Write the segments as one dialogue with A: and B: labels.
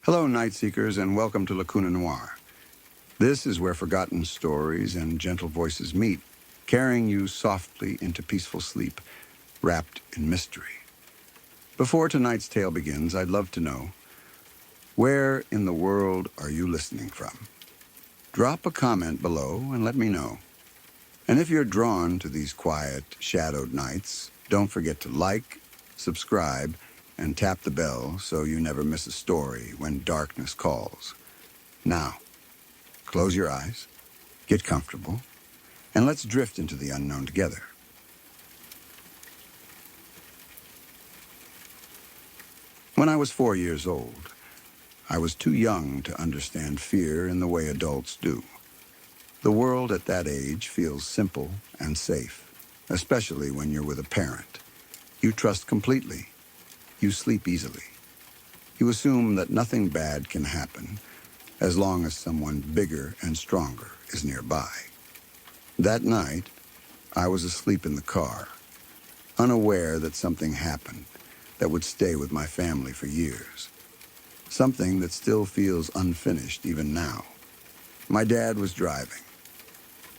A: Hello, Night Seekers, and welcome to Lacuna Noir. This is where forgotten stories and gentle voices meet, carrying you softly into peaceful sleep, wrapped in mystery. Before tonight's tale begins, I'd love to know, where in the world are you listening from? Drop a comment below and let me know. And if you're drawn to these quiet, shadowed nights, don't forget to like, subscribe, and tap the bell so you never miss a story when darkness calls. Now, close your eyes, get comfortable, and let's drift into the unknown together. When I was 4 years old, I was too young to understand fear in the way adults do. The world at that age feels simple and safe, especially when you're with a parent. You trust completely. You sleep easily. You assume that nothing bad can happen as long as someone bigger and stronger is nearby. That night, I was asleep in the car, unaware that something happened that would stay with my family for years. Something that still feels unfinished even now. My dad was driving.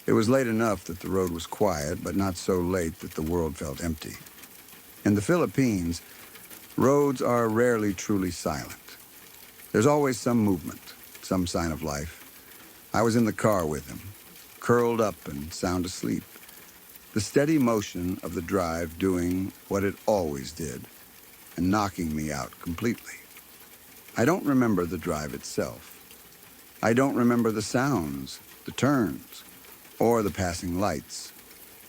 A: It was late enough that the road was quiet, but not so late that the world felt empty. In the Philippines, roads are rarely truly silent. There's always some movement, some sign of life. I was in the car with him, curled up and sound asleep. The steady motion of the drive doing what it always did and knocking me out completely. I don't remember the drive itself. I don't remember the sounds, the turns, or the passing lights.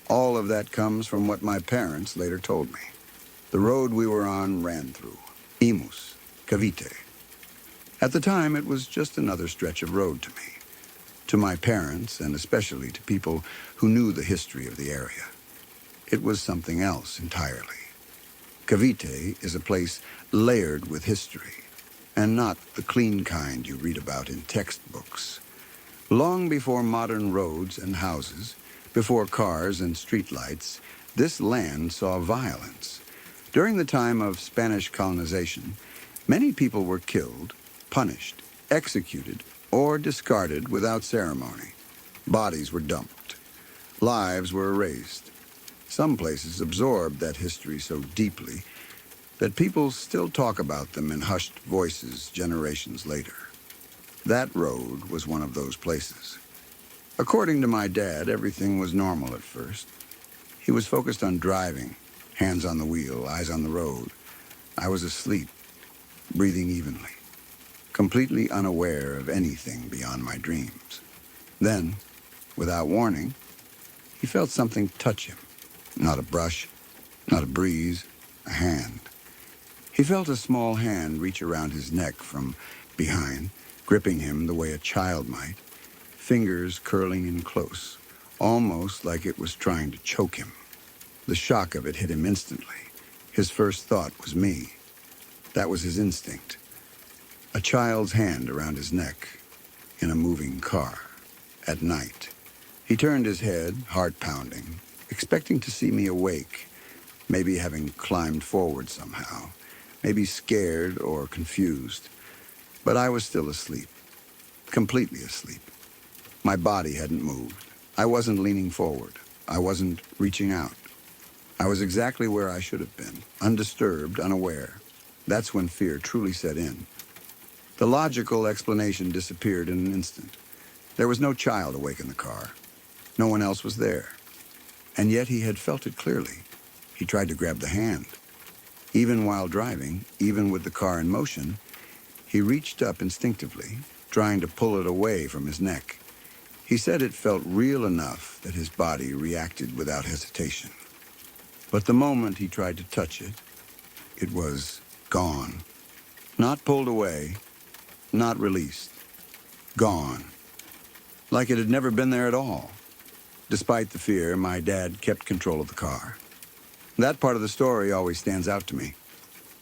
A: All of that comes from what my parents later told me. The road we were on ran through Imus, Cavite. At the time, it was just another stretch of road to me, to my parents, and especially to people who knew the history of the area. It was something else entirely. Cavite is a place layered with history, and not the clean kind you read about in textbooks. Long before modern roads and houses, before cars and streetlights, this land saw violence. During the time of Spanish colonization, many people were killed, punished, executed, or discarded without ceremony. Bodies were dumped. Lives were erased. Some places absorbed that history so deeply that people still talk about them in hushed voices generations later. That road was one of those places. According to my dad, everything was normal at first. He was focused on driving, hands on the wheel, eyes on the road. I was asleep, breathing evenly, completely unaware of anything beyond my dreams. Then, without warning, he felt something touch him. Not a brush, not a breeze, a hand. He felt a small hand reach around his neck from behind, gripping him the way a child might, fingers curling in close, almost like it was trying to choke him. The shock of it hit him instantly. His first thought was me. That was his instinct. A child's hand around his neck in a moving car at night. He turned his head, heart pounding, expecting to see me awake, maybe having climbed forward somehow, maybe scared or confused. But I was still asleep, completely asleep. My body hadn't moved. I wasn't leaning forward. I wasn't reaching out. I was exactly where I should have been, undisturbed, unaware. That's when fear truly set in. The logical explanation disappeared in an instant. There was no child awake in the car. No one else was there. And yet he had felt it clearly. He tried to grab the hand. Even while driving, even with the car in motion, he reached up instinctively, trying to pull it away from his neck. He said it felt real enough that his body reacted without hesitation. But the moment he tried to touch it, it was gone. Not pulled away, not released. Gone. Like it had never been there at all. Despite the fear, my dad kept control of the car. That part of the story always stands out to me.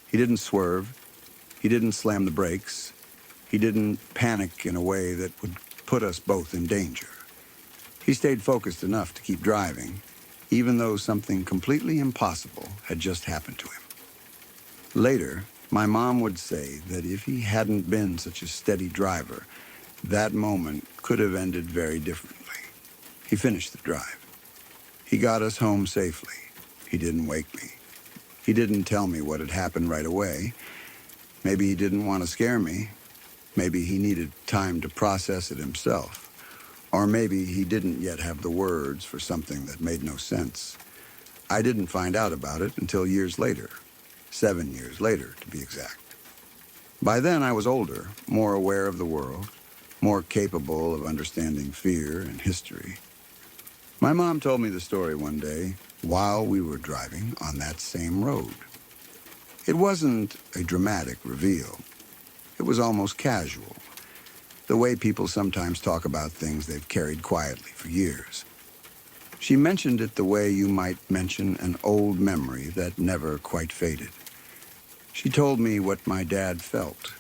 A: He didn't swerve. He didn't slam the brakes. He didn't panic in a way that would put us both in danger. He stayed focused enough to keep driving, even though something completely impossible had just happened to him. Later, My mom would say that if he hadn't been such a steady driver, that moment could have ended very differently. He finished the drive. He got us home safely. He didn't wake me. He didn't tell me what had happened right away. Maybe he didn't want to scare me. Maybe he needed time to process it himself. Or maybe he didn't yet have the words for something that made no sense. I didn't find out about it until years later. 7 years later, to be exact. By then, I was older, more aware of the world, more capable of understanding fear and history. My mom told me the story one day while we were driving on that same road. It wasn't a dramatic reveal. It was almost casual, the way people sometimes talk about things they've carried quietly for years. She mentioned it the way you might mention an old memory that never quite faded. She told me what my dad felt.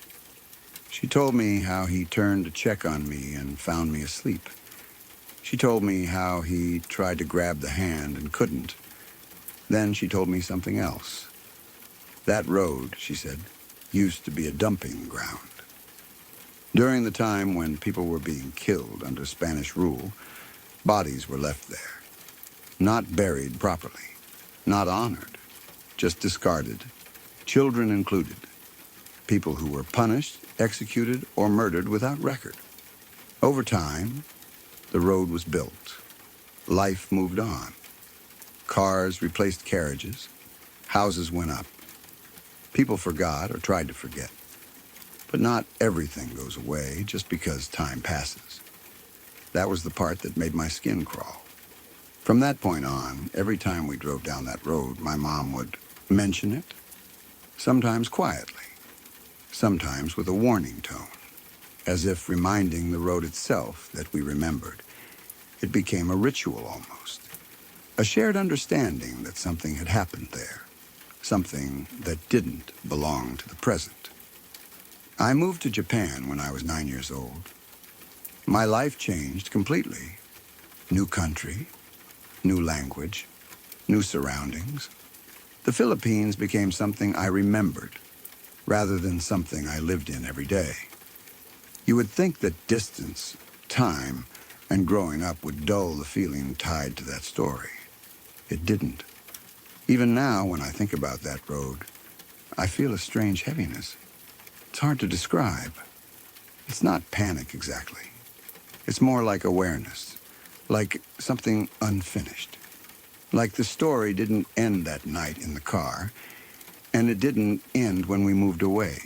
A: She told me how he turned to check on me and found me asleep. She told me how he tried to grab the hand and couldn't. Then she told me something else. That road, she said, used to be a dumping ground. During the time when people were being killed under Spanish rule, bodies were left there. Not buried properly, not honored, just discarded, children included. People who were punished, executed, or murdered without record. Over time, the road was built. Life moved on. Cars replaced carriages. Houses went up. People forgot or tried to forget. But not everything goes away just because time passes. That was the part that made my skin crawl. From that point on, every time we drove down that road, my mom would mention it, sometimes quietly, sometimes with a warning tone, as if reminding the road itself that we remembered. It became a ritual almost, a shared understanding that something had happened there, something that didn't belong to the present. I moved to Japan when I was 9 years old. My life changed completely. New country, new language, new surroundings. The Philippines became something I remembered, rather than something I lived in every day. You would think that distance, time, and growing up would dull the feeling tied to that story. It didn't. Even now, when I think about that road, I feel a strange heaviness. It's hard to describe. It's not panic exactly. It's more like awareness, like something unfinished. Like the story didn't end that night in the car, and it didn't end when we moved away.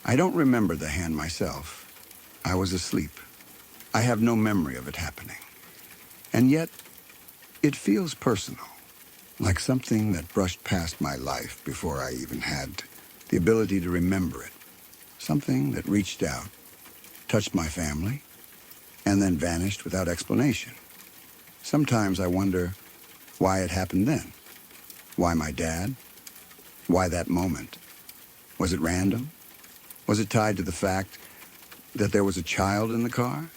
A: I don't remember the hand myself. I was asleep. I have no memory of it happening. And yet, it feels personal, like something that brushed past my life before I even had the ability to remember it. Something that reached out, touched my family, and then vanished without explanation. Sometimes I wonder why it happened then. Why my dad? Why that moment? Was it random? Was it tied to the fact that there was a child in the car?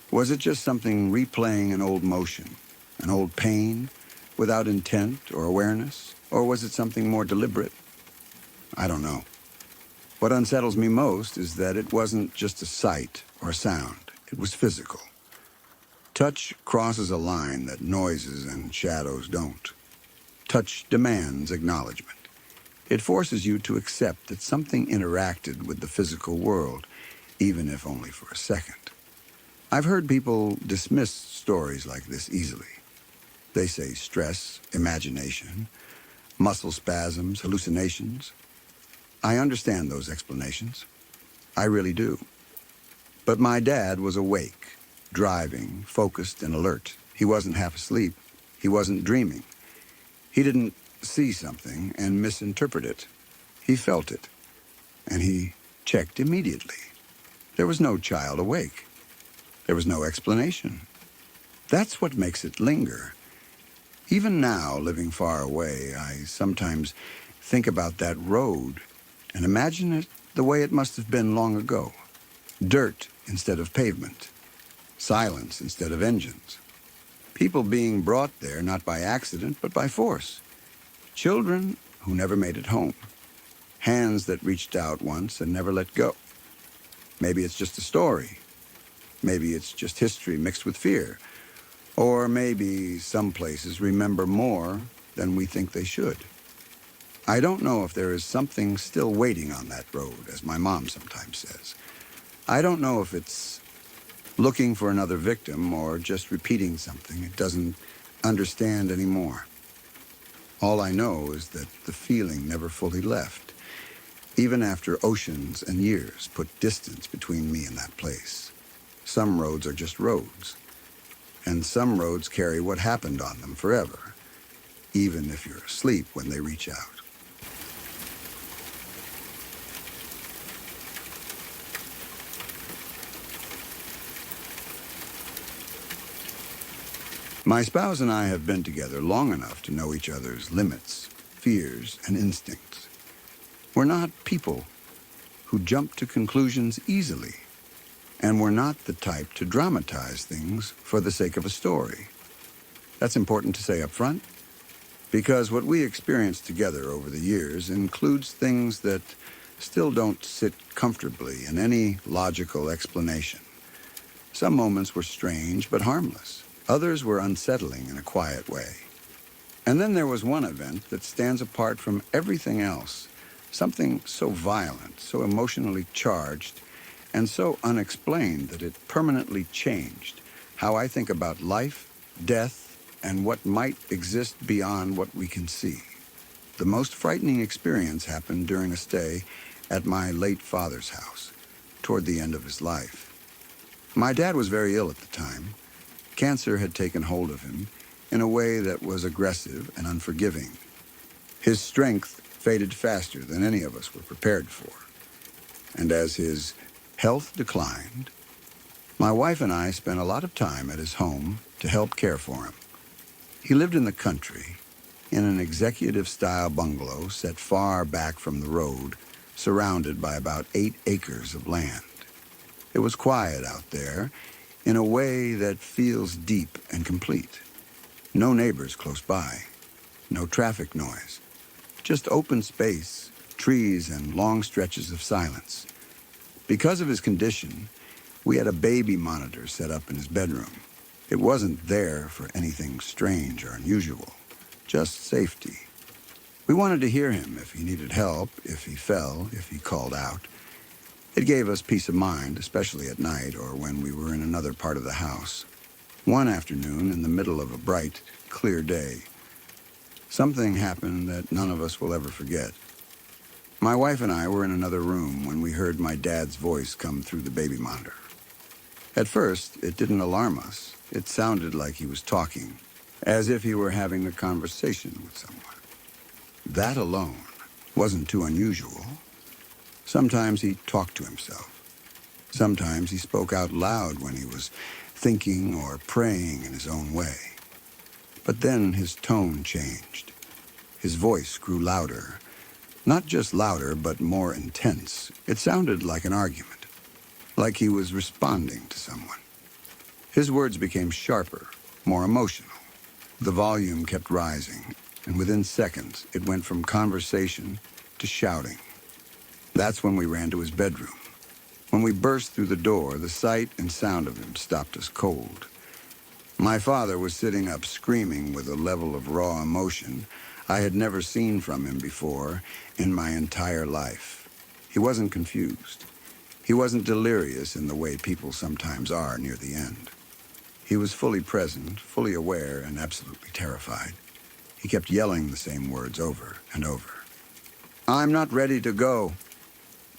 A: Was it just something replaying an old motion, an old pain, without intent or awareness? Or was it something more deliberate? I don't know. What unsettles me most is that it wasn't just a sight or a sound. It was physical. Touch crosses a line that noises and shadows don't. Touch demands acknowledgement. It forces you to accept that something interacted with the physical world, even if only for a second. I've heard people dismiss stories like this easily. They say stress, imagination, muscle spasms, hallucinations. I understand those explanations. I really do. But my dad was awake, driving, focused and alert. He wasn't half asleep. He wasn't dreaming. He didn't see something and misinterpret it. He felt it, and he checked immediately. There was no child awake. There was no explanation. That's what makes it linger. Even now, living far away, I sometimes think about that road and imagine it the way it must have been long ago. Dirt instead of pavement. Silence instead of engines. People being brought there not by accident, but by force. Children who never made it home. hands that reached out once and never let go. Maybe it's just a story. Maybe it's just history mixed with fear. Or maybe some places remember more than we think they should. I don't know if there is something still waiting on that road, as my mom sometimes says. I don't know if it's looking for another victim or just repeating something it doesn't understand anymore. All I know is that the feeling never fully left, even after oceans and years put distance between me and that place. Some roads are just roads, and some roads carry what happened on them forever, even if you're asleep when they reach out. My spouse and I have been together long enough to know each other's limits, fears, and instincts. We're not people who jump to conclusions easily, and we're not the type to dramatize things for the sake of a story. That's important to say up front, because what we experienced together over the years includes things that still don't sit comfortably in any logical explanation. Some moments were strange but harmless. Others were unsettling in a quiet way. And then there was one event that stands apart from everything else, something so violent, so emotionally charged, and so unexplained that it permanently changed how I think about life, death, and what might exist beyond what we can see. The most frightening experience happened during a stay at my late father's house, toward the end of his life. My dad was very ill at the time. Cancer had taken hold of him in a way that was aggressive and unforgiving. His strength faded faster than any of us were prepared for. And as his health declined, my wife and I spent a lot of time at his home to help care for him. He lived in the country, in an executive-style bungalow set far back from the road, surrounded by about 8 acres of land. It was quiet out there, in a way that feels deep and complete. No neighbors close by, no traffic noise, just open space, trees, and long stretches of silence. Because of his condition, we had a baby monitor set up in his bedroom. It wasn't there for anything strange or unusual, just safety. We wanted to hear him if he needed help, if he fell, if he called out. It gave us peace of mind, especially at night or when we were in another part of the house. One afternoon, in the middle of a bright, clear day, something happened that none of us will ever forget. My wife and I were in another room when we heard my dad's voice come through the baby monitor. At first, it didn't alarm us. It sounded like he was talking, as if he were having a conversation with someone. That alone wasn't too unusual. Sometimes he talked to himself. Sometimes he spoke out loud when he was thinking or praying in his own way. But then his tone changed. His voice grew louder. Not just louder, but more intense. It sounded like an argument, like he was responding to someone. His words became sharper, more emotional. The volume kept rising, and within seconds, it went from conversation to shouting. That's when we ran to his bedroom. When we burst through the door, the sight and sound of him stopped us cold. My father was sitting up screaming with a level of raw emotion I had never seen from him before in my entire life. He wasn't confused. He wasn't delirious in the way people sometimes are near the end. He was fully present, fully aware, and absolutely terrified. He kept yelling the same words over and over. "I'm not ready to go."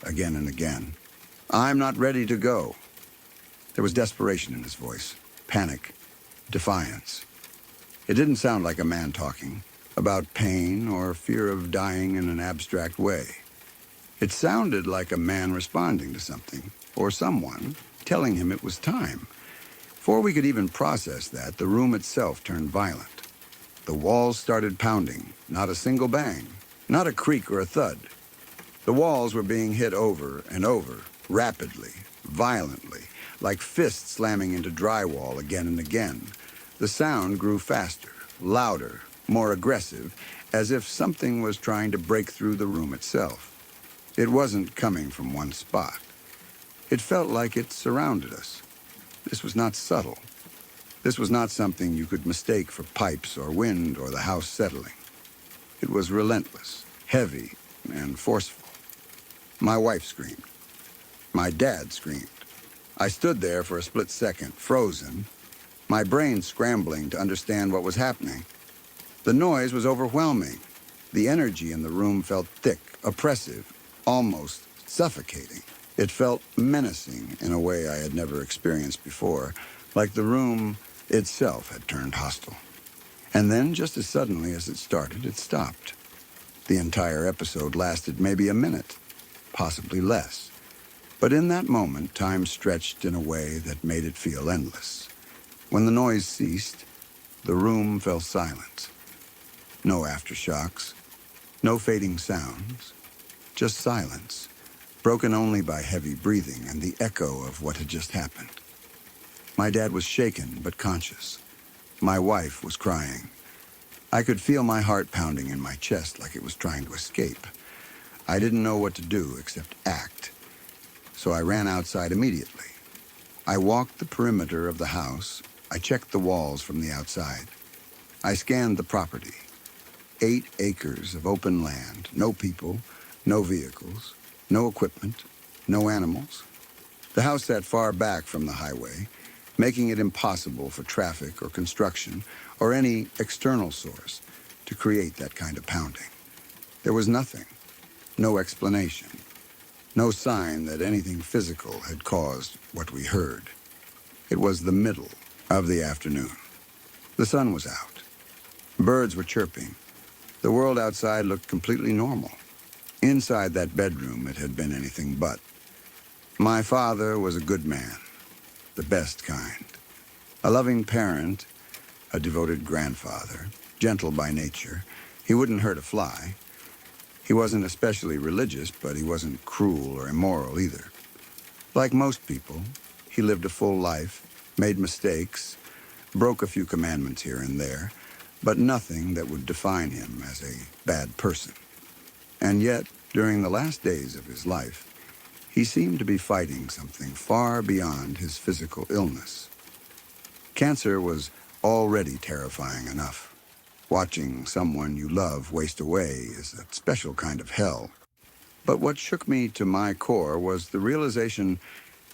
A: Again and again. "I'm not ready to go." There was desperation in his voice, panic, defiance. It didn't sound like a man talking about pain or fear of dying in an abstract way. It sounded like a man responding to something, or someone, telling him it was time. Before we could even process that, the room itself turned violent. The walls started pounding, not a single bang, not a creak or a thud. The walls were being hit over and over, rapidly, violently, like fists slamming into drywall again and again. The sound grew faster, louder, more aggressive, as if something was trying to break through the room itself. It wasn't coming from one spot. It felt like it surrounded us. This was not subtle. This was not something you could mistake for pipes or wind or the house settling. It was relentless, heavy, and forceful. My wife screamed. My dad screamed. I stood there for a split second, frozen, my brain scrambling to understand what was happening. The noise was overwhelming. The energy in the room felt thick, oppressive, almost suffocating. It felt menacing in a way I had never experienced before, like the room itself had turned hostile. And then, just as suddenly as it started, it stopped. The entire episode lasted maybe a minute, possibly less. But in that moment, time stretched in a way that made it feel endless. When the noise ceased, the room fell silent. No aftershocks, no fading sounds, just silence, broken only by heavy breathing and the echo of what had just happened. My dad was shaken but conscious. My wife was crying. I could feel my heart pounding in my chest like it was trying to escape. I didn't know what to do except act, so I ran outside immediately. I walked the perimeter of the house. I checked the walls from the outside. I scanned the property. 8 acres of open land, no people, no vehicles, no equipment, no animals. The house sat far back from the highway, making it impossible for traffic or construction or any external source to create that kind of pounding. There was nothing, no explanation, no sign that anything physical had caused what we heard. It was the middle of the afternoon. The sun was out. Birds were chirping. The world outside looked completely normal. Inside that bedroom, it had been anything but. My father was a good man, the best kind. A loving parent, a devoted grandfather, gentle by nature. He wouldn't hurt a fly. He wasn't especially religious, but he wasn't cruel or immoral either. Like most people, he lived a full life, made mistakes, broke a few commandments here and there, but nothing that would define him as a bad person. And yet, during the last days of his life, he seemed to be fighting something far beyond his physical illness. Cancer was already terrifying enough. Watching someone you love waste away is a special kind of hell. But what shook me to my core was the realization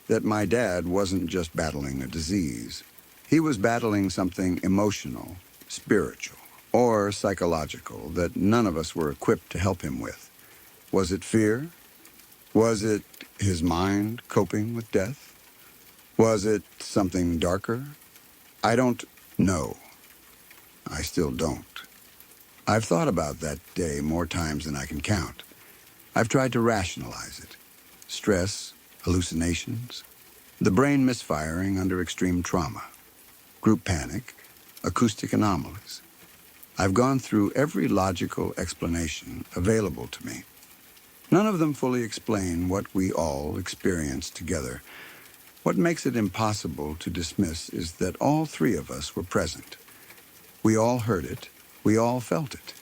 A: that my dad wasn't just battling a disease. He was battling something emotional, spiritual, or psychological that none of us were equipped to help him with. Was it fear? Was it his mind coping with death? Was it something darker? I don't know. I still don't. I've thought about that day more times than I can count. I've tried to rationalize it. Stress, hallucinations, the brain misfiring under extreme trauma, group panic, acoustic anomalies. I've gone through every logical explanation available to me. None of them fully explain what we all experience together. What makes it impossible to dismiss is that all 3 of us were present. We all heard it. We all felt it.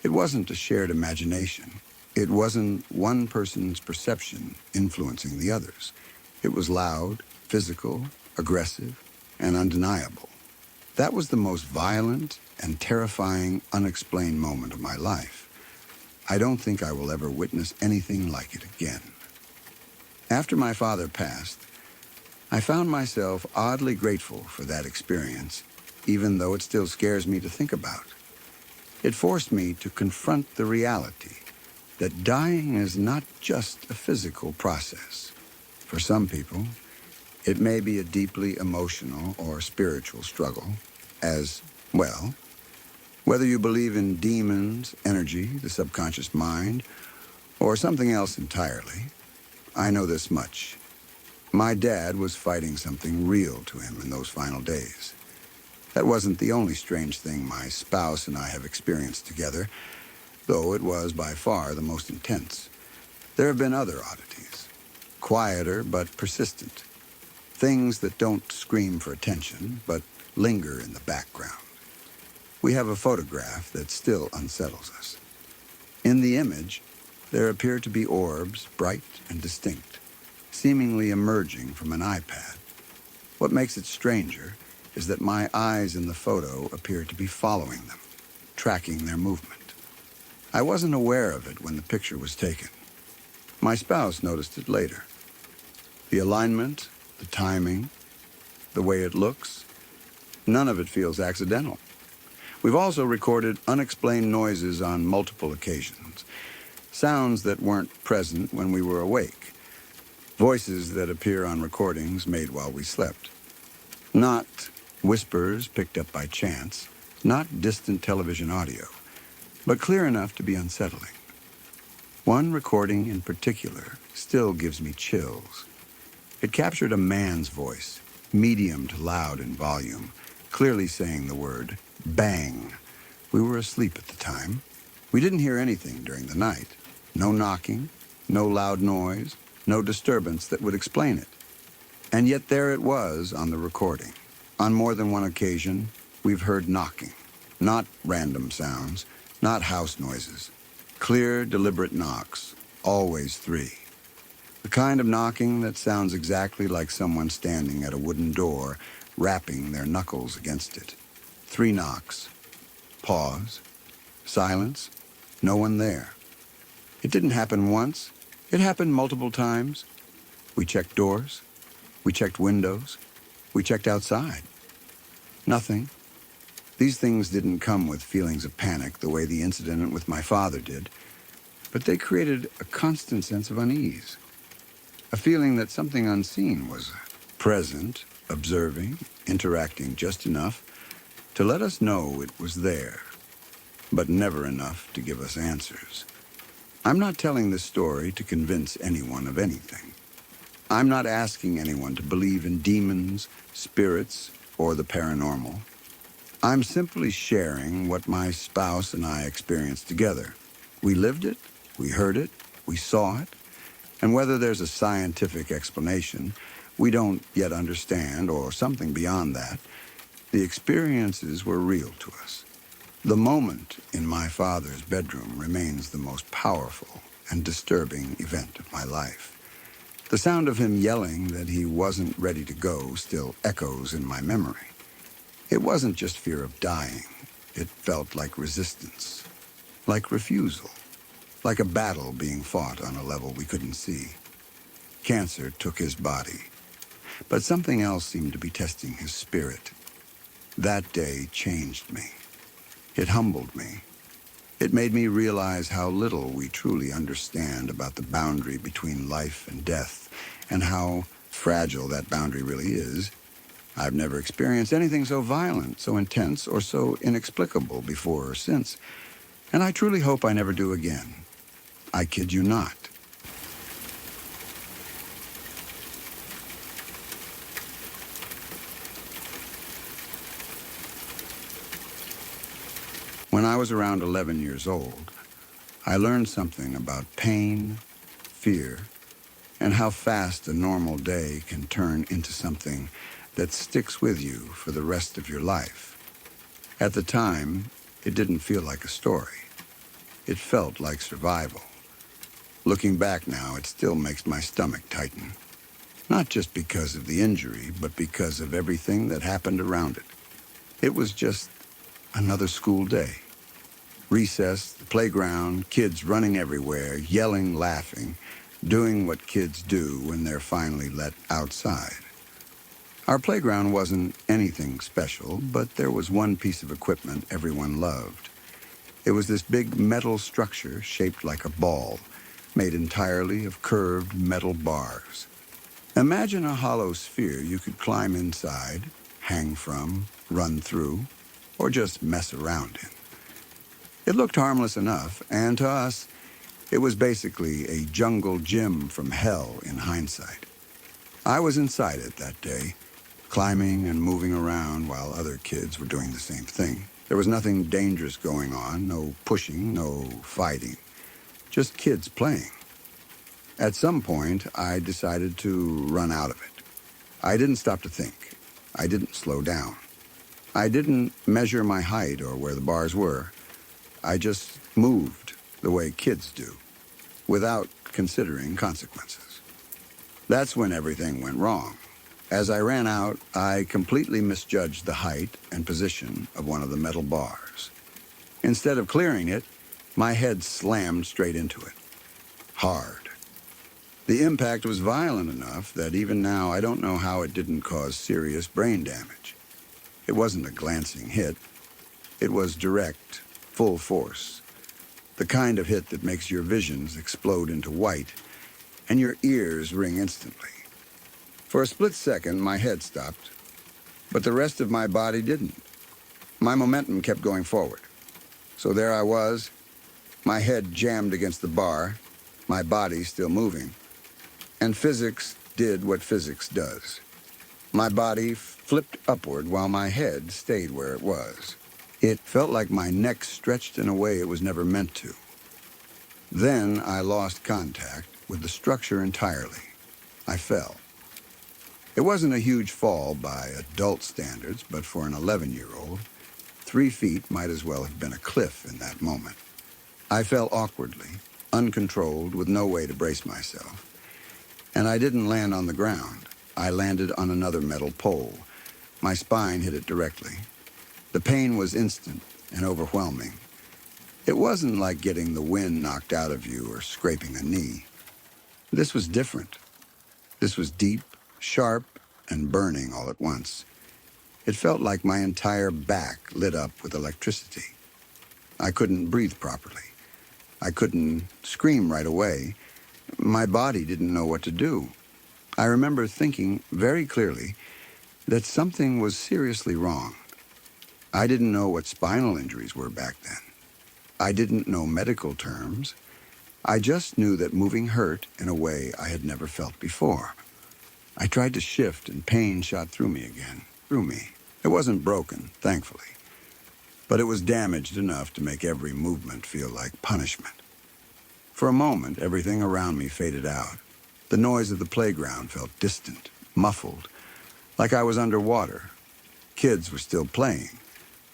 A: It wasn't a shared imagination. It wasn't one person's perception influencing the others. It was loud, physical, aggressive, and undeniable. That was the most violent and terrifying, unexplained moment of my life. I don't think I will ever witness anything like it again. After my father passed, I found myself oddly grateful for that experience, even though it still scares me to think about. It forced me to confront the reality that dying is not just a physical process. For some people, it may be a deeply emotional or spiritual struggle, as, well, whether you believe in demons, energy, the subconscious mind, or something else entirely, I know this much. My dad was fighting something real to him in those final days. That wasn't the only strange thing my spouse and I have experienced together, though it was by far the most intense. There have been other oddities, quieter but persistent, things that don't scream for attention but linger in the background. We have a photograph that still unsettles us. In the image, There appear to be orbs, bright and distinct, seemingly emerging from an iPad. What makes it stranger is that my eyes in the photo appear to be following them, tracking their movement. I wasn't aware of it when the picture was taken. My spouse noticed it later. The alignment, the timing, the way it looks, none of it feels accidental. We've also recorded unexplained noises on multiple occasions, sounds that weren't present when we were awake, voices that appear on recordings made while we slept. Not whispers picked up by chance, not distant television audio, but clear enough to be unsettling. One recording in particular still gives me chills. It captured a man's voice, medium to loud in volume, clearly saying the word bang. We were asleep at the time. We didn't hear anything during the night. No knocking, no loud noise, no disturbance that would explain it. And yet there it was on the recording. On more than one occasion, we've heard knocking. Not random sounds, not house noises. Clear, deliberate knocks, always 3. The kind of knocking that sounds exactly like someone standing at a wooden door, rapping their knuckles against it. 3 knocks. Pause. Silence. No one there. It didn't happen once. It happened multiple times. We checked doors. We checked windows. We checked outside. Nothing. These things didn't come with feelings of panic the way the incident with my father did, but they created a constant sense of unease. A feeling that something unseen was present, observing, interacting just enough to let us know it was there, but never enough to give us answers. I'm not telling this story to convince anyone of anything. I'm not asking anyone to believe in demons, spirits, or the paranormal. I'm simply sharing what my spouse and I experienced together. We lived it, we heard it, we saw it, and whether there's a scientific explanation we don't yet understand or something beyond that, the experiences were real to us. The moment in my father's bedroom remains the most powerful and disturbing event of my life. The sound of him yelling that he wasn't ready to go still echoes in my memory. It wasn't just fear of dying. It felt like resistance, like refusal, like a battle being fought on a level we couldn't see. Cancer took his body, but something else seemed to be testing his spirit. That day changed me. It humbled me. It made me realize how little we truly understand about the boundary between life and death, and how fragile that boundary really is. I've never experienced anything so violent, so intense, or so inexplicable before or since, and I truly hope I never do again. I kid you not. When I was around 11 years old, I learned something about pain, fear, and how fast a normal day can turn into something that sticks with you for the rest of your life. At the time, it didn't feel like a story. It felt like survival. Looking back now, it still makes my stomach tighten. Not just because of the injury, but because of everything that happened around it. It was just another school day. Recess, the playground, kids running everywhere, yelling, laughing, doing what kids do when they're finally let outside. Our playground wasn't anything special, but there was one piece of equipment everyone loved. It was this big metal structure shaped like a ball, made entirely of curved metal bars. Imagine a hollow sphere you could climb inside, hang from, run through, or just mess around in. It looked harmless enough, and to us, it was basically a jungle gym from hell in hindsight. I was inside it that day, climbing and moving around while other kids were doing the same thing. There was nothing dangerous going on, no pushing, no fighting, just kids playing. At some point, I decided to run out of it. I didn't stop to think. I didn't slow down. I didn't measure my height or where the bars were. I just moved the way kids do. without considering consequences. That's when everything went wrong. As I ran out, I completely misjudged the height and position of one of the metal bars. Instead of clearing it, my head slammed straight into it. Hard. The impact was violent enough that even now I don't know how it didn't cause serious brain damage. It wasn't a glancing hit. It was direct, full force. The kind of hit that makes your visions explode into white and your ears ring instantly. For a split second, my head stopped, but the rest of my body didn't. My momentum kept going forward. So there I was, my head jammed against the bar, my body still moving. And physics did what physics does. My body flipped upward while my head stayed where it was. It felt like my neck stretched in a way it was never meant to. Then I lost contact with the structure entirely. I fell. It wasn't a huge fall by adult standards, but for an 11-year-old, 3 feet might as well have been a cliff in that moment. I fell awkwardly, uncontrolled, with no way to brace myself. And I didn't land on the ground. I landed on another metal pole. My spine hit it directly. The pain was instant and overwhelming. It wasn't like getting the wind knocked out of you or scraping a knee. This was different. This was deep, sharp, and burning all at once. It felt like my entire back lit up with electricity. I couldn't breathe properly. I couldn't scream right away. My body didn't know what to do. I remember thinking very clearly that something was seriously wrong. I didn't know what spinal injuries were back then. I didn't know medical terms. I just knew that moving hurt in a way I had never felt before. I tried to shift and pain shot through me again, through me. It wasn't broken, thankfully, but it was damaged enough to make every movement feel like punishment. For a moment, everything around me faded out. The noise of the playground felt distant, muffled, like I was underwater. Kids were still playing.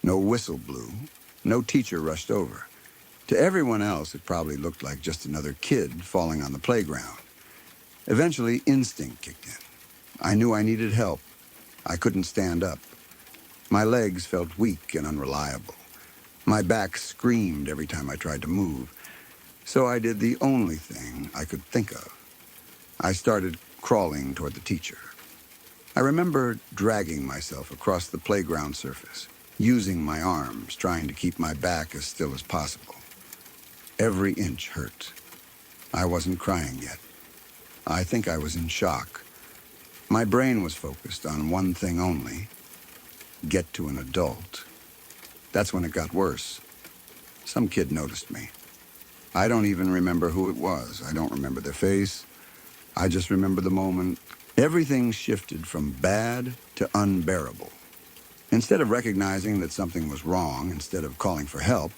A: No whistle blew. No teacher rushed over. To everyone else, it probably looked like just another kid falling on the playground. Eventually, instinct kicked in. I knew I needed help. I couldn't stand up. My legs felt weak and unreliable. My back screamed every time I tried to move. So I did the only thing I could think of. I started crawling toward the teacher. I remember dragging myself across the playground surface, using my arms, trying to keep my back as still as possible. Every inch hurt. I wasn't crying yet. I think I was in shock. My brain was focused on one thing only: get to an adult. That's when it got worse. Some kid noticed me. I don't even remember who it was. I don't remember their face. I just remember the moment. Everything shifted from bad to unbearable. Instead of recognizing that something was wrong, instead of calling for help,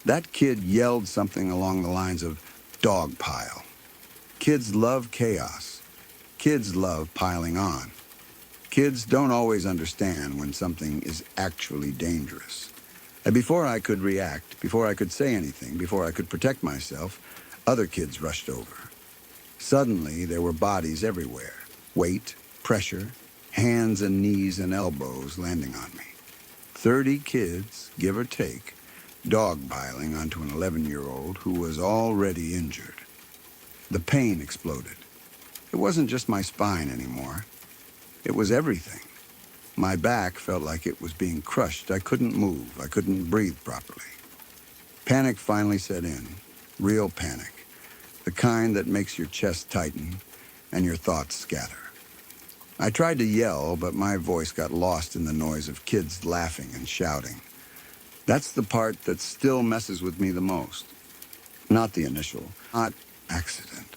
A: that kid yelled something along the lines of dog pile. Kids love chaos. Kids love piling on. Kids don't always understand when something is actually dangerous. And before I could react, before I could say anything, before I could protect myself, other kids rushed over. Suddenly, there were bodies everywhere. Weight, pressure, hands and knees and elbows landing on me. 30 kids, give or take, dogpiling onto an 11-year-old who was already injured. The pain exploded. It wasn't just my spine anymore. It was everything. My back felt like it was being crushed. I couldn't move. I couldn't breathe properly. Panic finally set in. Real panic. The kind that makes your chest tighten and your thoughts scatter. I tried to yell, but my voice got lost in the noise of kids laughing and shouting. That's the part that still messes with me the most. Not the initial, not accident,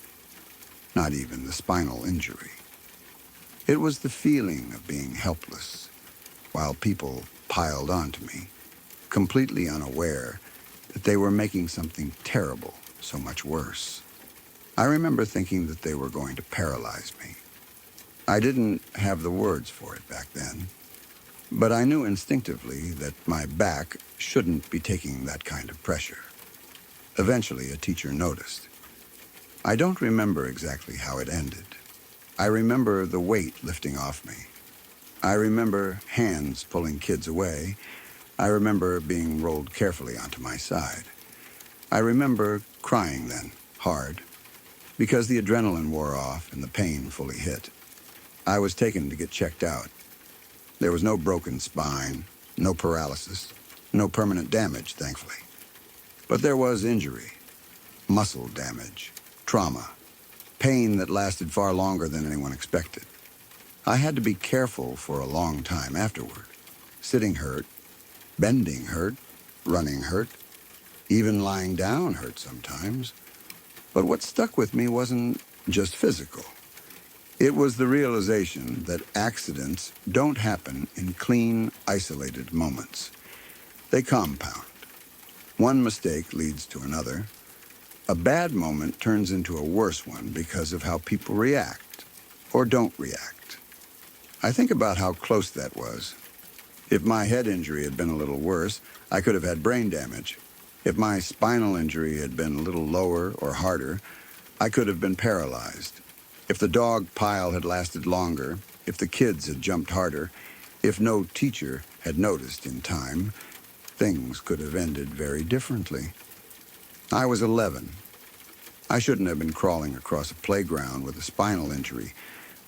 A: not even the spinal injury. It was the feeling of being helpless, while people piled onto me, completely unaware that they were making something terrible so much worse. I remember thinking that they were going to paralyze me. I didn't have the words for it back then, but I knew instinctively that my back shouldn't be taking that kind of pressure. Eventually, a teacher noticed. I don't remember exactly how it ended. I remember the weight lifting off me. I remember hands pulling kids away. I remember being rolled carefully onto my side. I remember crying then, hard, because the adrenaline wore off and the pain fully hit. I was taken to get checked out. There was no broken spine, no paralysis, no permanent damage, thankfully. But there was injury, muscle damage, trauma, pain that lasted far longer than anyone expected. I had to be careful for a long time afterward. Sitting hurt, bending hurt, running hurt, even lying down hurt sometimes. But what stuck with me wasn't just physical. It was the realization that accidents don't happen in clean, isolated moments. They compound. One mistake leads to another. A bad moment turns into a worse one because of how people react or don't react. I think about how close that was. If my head injury had been a little worse, I could have had brain damage. If my spinal injury had been a little lower or harder, I could have been paralyzed. If the dog pile had lasted longer, if the kids had jumped harder, if no teacher had noticed in time, things could have ended very differently. I was 11. I shouldn't have been crawling across a playground with a spinal injury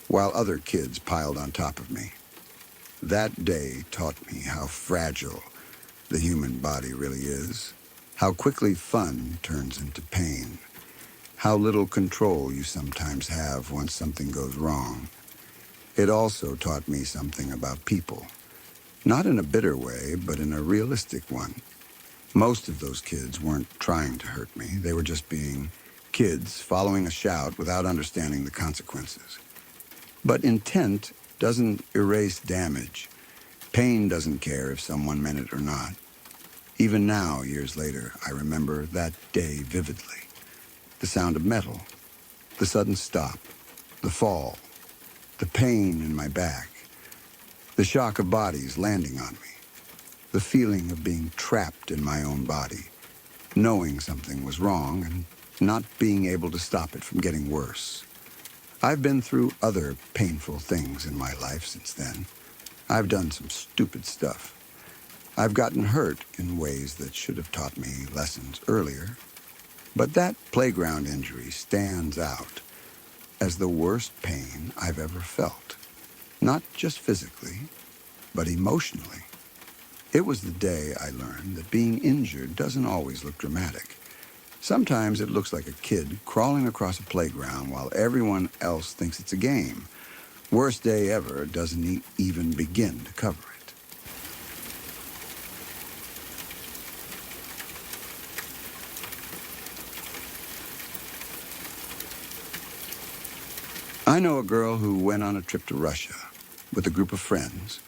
A: while other kids piled on top of me. That day taught me how fragile the human body really is, how quickly fun turns into pain, how little control you sometimes have once something goes wrong. It also taught me something about people, not in a bitter way, but in a realistic one. Most of those kids weren't trying to hurt me. They were just being kids following a shout without understanding the consequences. But intent doesn't erase damage. Pain doesn't care if someone meant it or not. Even now, years later, I remember that day vividly. The sound of metal, the sudden stop, the fall, the pain in my back, the shock of bodies landing on me, the feeling of being trapped in my own body, knowing something was wrong and not being able to stop it from getting worse. I've been through other painful things in my life since then. I've done some stupid stuff. I've gotten hurt in ways that should have taught me lessons earlier. But that playground injury stands out as the worst pain I've ever felt. Not just physically, but emotionally. It was the day I learned that being injured doesn't always look dramatic. Sometimes it looks like a kid crawling across a playground while everyone else thinks it's a game. Worst day ever doesn't even begin to cover it. I know a girl who went on a trip to Russia with a group of friends.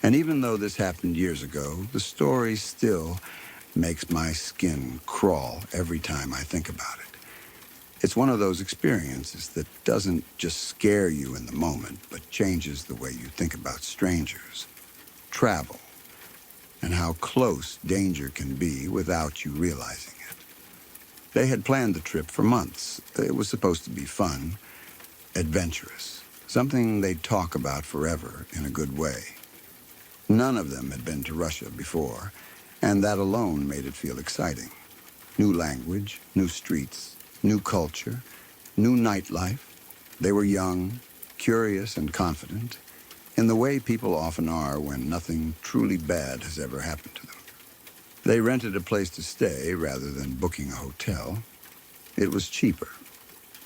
A: And even though this happened years ago, the story still makes my skin crawl every time I think about it. It's one of those experiences that doesn't just scare you in the moment, but changes the way you think about strangers, travel, and how close danger can be without you realizing it. They had planned the trip for months. It was supposed to be fun, adventurous, something they'd talk about forever in a good way. None of them had been to Russia before, and that alone made it feel exciting. New language, new streets, new culture, new nightlife. They were young, curious, and confident, in the way people often are when nothing truly bad has ever happened to them. They rented a place to stay rather than booking a hotel. It was cheaper,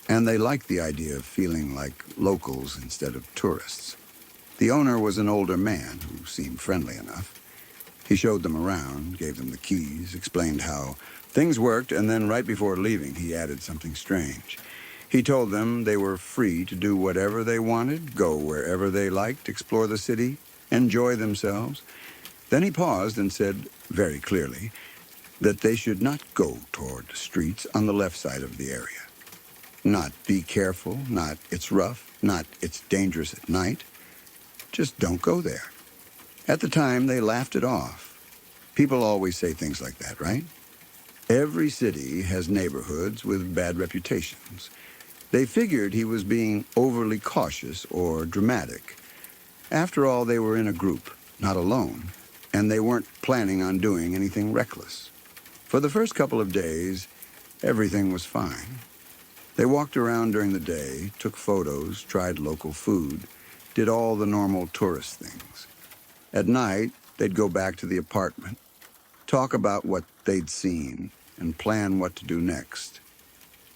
A: and they liked the idea of feeling like locals instead of tourists. The owner was an older man who seemed friendly enough. He showed them around, gave them the keys, explained how things worked, and then right before leaving, he added something strange. He told them they were free to do whatever they wanted, go wherever they liked, explore the city, enjoy themselves. Then he paused and said, very clearly, that they should not go toward the streets on the left side of the area. Not be careful, not it's rough, not it's dangerous at night. Just don't go there. At the time, they laughed it off. People always say things like that, right? Every city has neighborhoods with bad reputations. They figured he was being overly cautious or dramatic. After all, they were in a group, not alone, and they weren't planning on doing anything reckless. For the first couple of days, everything was fine. They walked around during the day, took photos, tried local food, did all the normal tourist things. At night, they'd go back to the apartment, talk about what they'd seen, and plan what to do next.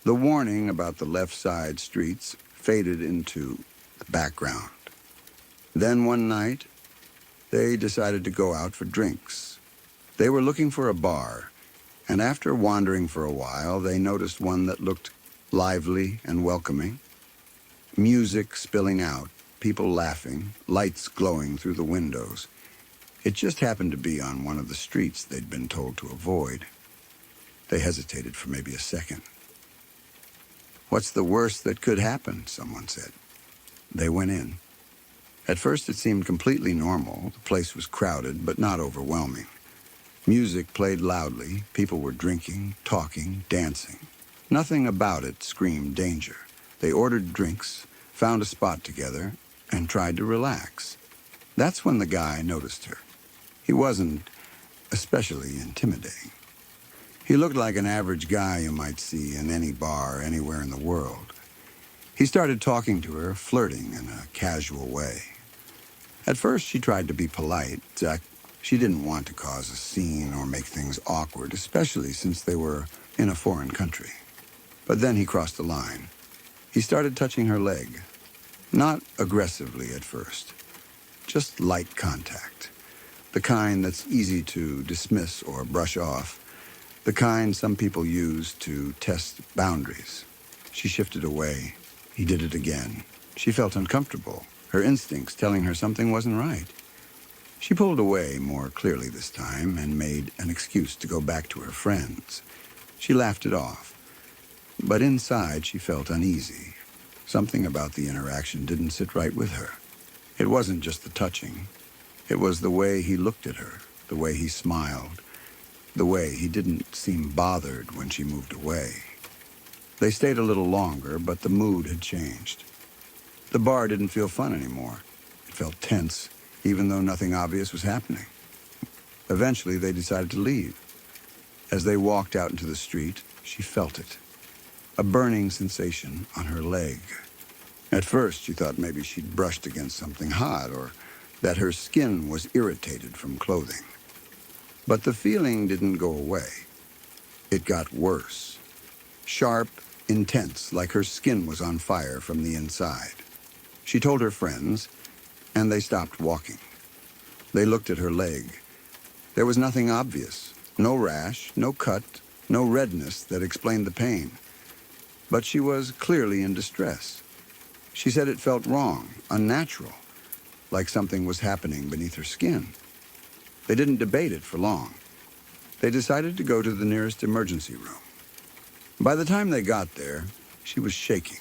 A: The warning about the left side streets faded into the background. Then one night, they decided to go out for drinks. They were looking for a bar, and after wandering for a while, they noticed one that looked lively and welcoming. Music spilling out, people laughing, lights glowing through the windows. It just happened to be on one of the streets they'd been told to avoid. They hesitated for maybe a second. "What's the worst that could happen?" someone said. They went in. At first it seemed completely normal. The place was crowded, but not overwhelming. Music played loudly, people were drinking, talking, dancing. Nothing about it screamed danger. They ordered drinks, found a spot together, and tried to relax. That's when the guy noticed her. He wasn't especially intimidating. He looked like an average guy you might see in any bar anywhere in the world. He started talking to her, flirting in a casual way. At first, she tried to be polite. She didn't want to cause a scene or make things awkward, especially since they were in a foreign country. But then he crossed the line. He started touching her leg. Not aggressively at first, just light contact. The kind that's easy to dismiss or brush off. The kind some people use to test boundaries. She shifted away. He did it again. She felt uncomfortable, her instincts telling her something wasn't right. She pulled away more clearly this time and made an excuse to go back to her friends. She laughed it off. But inside, she felt uneasy. Something about the interaction didn't sit right with her. It wasn't just the touching. It was the way he looked at her, the way he smiled, the way he didn't seem bothered when she moved away. They stayed a little longer, but the mood had changed. The bar didn't feel fun anymore. It felt tense, even though nothing obvious was happening. Eventually, they decided to leave. As they walked out into the street, she felt it. A burning sensation on her leg. At first, she thought maybe she'd brushed against something hot or that her skin was irritated from clothing. But the feeling didn't go away. It got worse. Sharp, intense, like her skin was on fire from the inside. She told her friends, and they stopped walking. They looked at her leg. There was nothing obvious. No rash, no cut, no redness that explained the pain. But she was clearly in distress. She said it felt wrong, unnatural, like something was happening beneath her skin. They didn't debate it for long. They decided to go to the nearest emergency room. By the time they got there, she was shaking.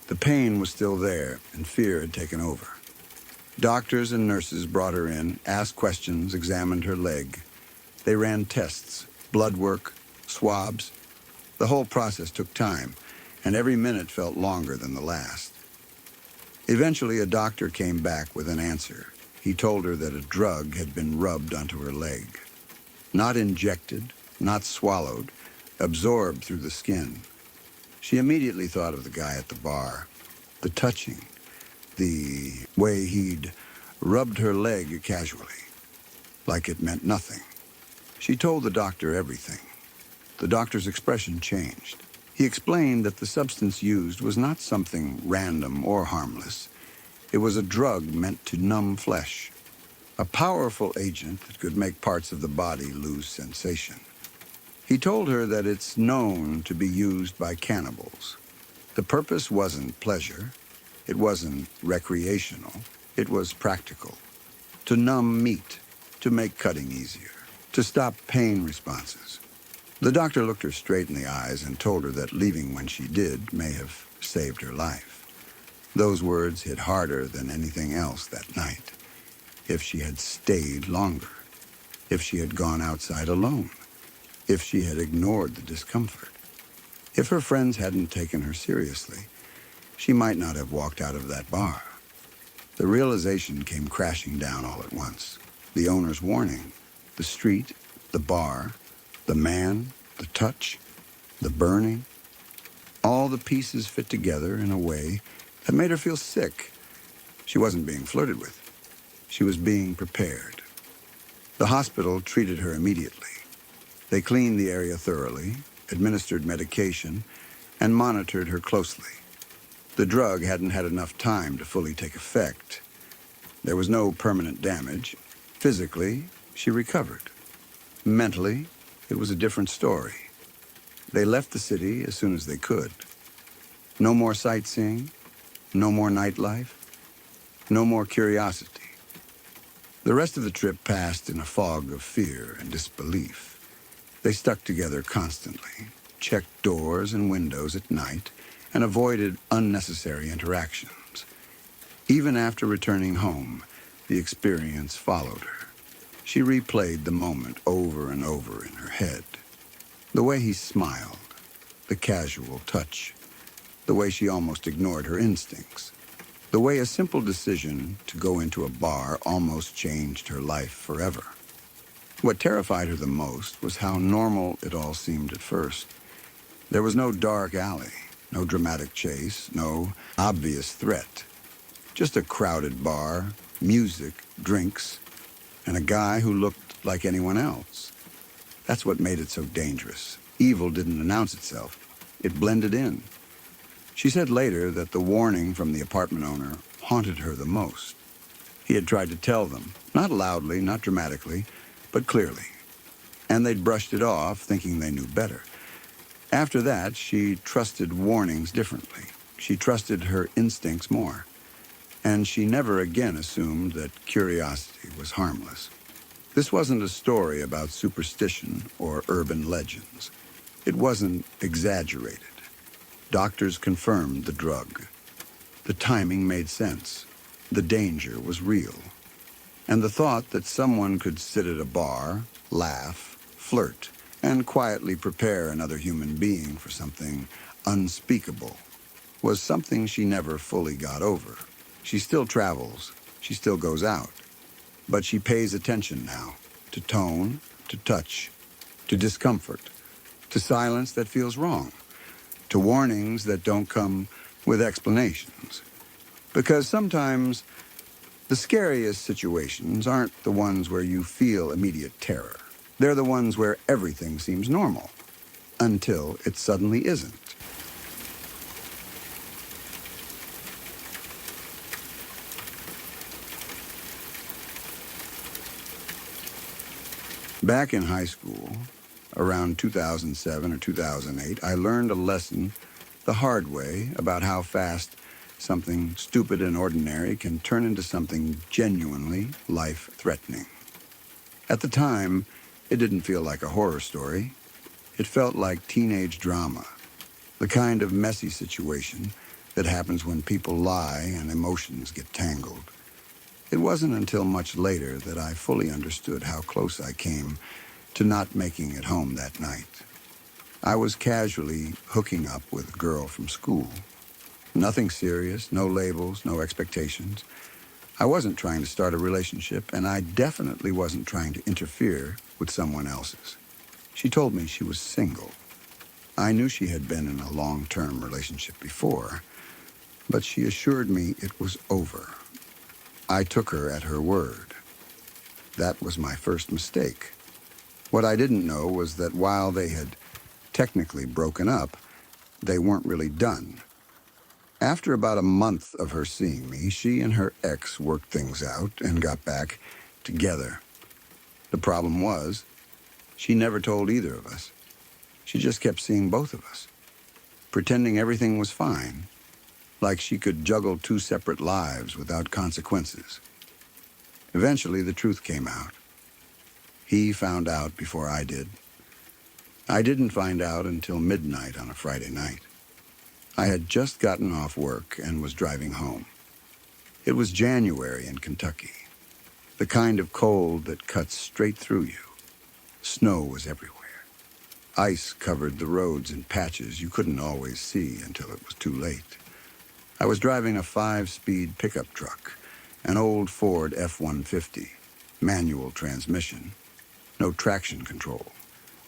A: The pain was still there, and fear had taken over. Doctors and nurses brought her in, asked questions, examined her leg. They ran tests, blood work, swabs. The whole process took time, and every minute felt longer than the last. Eventually, a doctor came back with an answer. He told her that a drug had been rubbed onto her leg. Not injected, not swallowed, absorbed through the skin. She immediately thought of the guy at the bar, the touching, the way he'd rubbed her leg casually, like it meant nothing. She told the doctor everything. The doctor's expression changed. He explained that the substance used was not something random or harmless. It was a drug meant to numb flesh, a powerful agent that could make parts of the body lose sensation. He told her that it's known to be used by cannibals. The purpose wasn't pleasure. It wasn't recreational. It was practical. To numb meat, to make cutting easier, to stop pain responses. The doctor looked her straight in the eyes and told her that leaving when she did may have saved her life. Those words hit harder than anything else that night. If she had stayed longer, if she had gone outside alone, if she had ignored the discomfort. If her friends hadn't taken her seriously, she might not have walked out of that bar. The realization came crashing down all at once. The owner's warning, the street, the bar, the man, the touch, the burning, all the pieces fit together in a way that made her feel sick. She wasn't being flirted with. She was being prepared. The hospital treated her immediately. They cleaned the area thoroughly, administered medication, and monitored her closely. The drug hadn't had enough time to fully take effect. There was no permanent damage. Physically, she recovered. Mentally, it was a different story. They left the city as soon as they could. No more sightseeing, no more nightlife, no more curiosity. The rest of the trip passed in a fog of fear and disbelief. They stuck together constantly, checked doors and windows at night, and avoided unnecessary interactions. Even after returning home, the experience followed her. She replayed the moment over and over in her head. The way he smiled, the casual touch, the way she almost ignored her instincts, the way a simple decision to go into a bar almost changed her life forever. What terrified her the most was how normal it all seemed at first. There was no dark alley, no dramatic chase, no obvious threat. Just a crowded bar, music, drinks, and a guy who looked like anyone else. That's what made it so dangerous. Evil didn't announce itself. It blended in. She said later that the warning from the apartment owner haunted her the most. He had tried to tell them, not loudly, not dramatically, but clearly. And they'd brushed it off, thinking they knew better. After that, she trusted warnings differently. She trusted her instincts more. And she never again assumed that curiosity was harmless. This wasn't a story about superstition or urban legends. It wasn't exaggerated. Doctors confirmed the drug. The timing made sense. The danger was real. And the thought that someone could sit at a bar, laugh, flirt, and quietly prepare another human being for something unspeakable was something she never fully got over. She still travels. She still goes out. But she pays attention now to tone, to touch, to discomfort, to silence that feels wrong, to warnings that don't come with explanations. Because sometimes the scariest situations aren't the ones where you feel immediate terror. They're the ones where everything seems normal, until it suddenly isn't. Back in high school, around 2007 or 2008, I learned a lesson the hard way about how fast something stupid and ordinary can turn into something genuinely life-threatening. At the time, it didn't feel like a horror story. It felt like teenage drama, the kind of messy situation that happens when people lie and emotions get tangled. It wasn't until much later that I fully understood how close I came to not making it home that night. I was casually hooking up with a girl from school. Nothing serious, no labels, no expectations. I wasn't trying to start a relationship, and I definitely wasn't trying to interfere with someone else's. She told me she was single. I knew she had been in a long-term relationship before, but she assured me it was over. I took her at her word. That was my first mistake. What I didn't know was that while they had technically broken up, they weren't really done. After about a month of her seeing me, she and her ex worked things out and got back together. The problem was, she never told either of us. She just kept seeing both of us, pretending everything was fine, like she could juggle two separate lives without consequences. Eventually, the truth came out. He found out before I did. I didn't find out until midnight on a Friday night. I had just gotten off work and was driving home. It was January in Kentucky, the kind of cold that cuts straight through you. Snow was everywhere. Ice covered the roads in patches you couldn't always see until it was too late. I was driving a 5-speed pickup truck, an old Ford F-150, manual transmission, no traction control,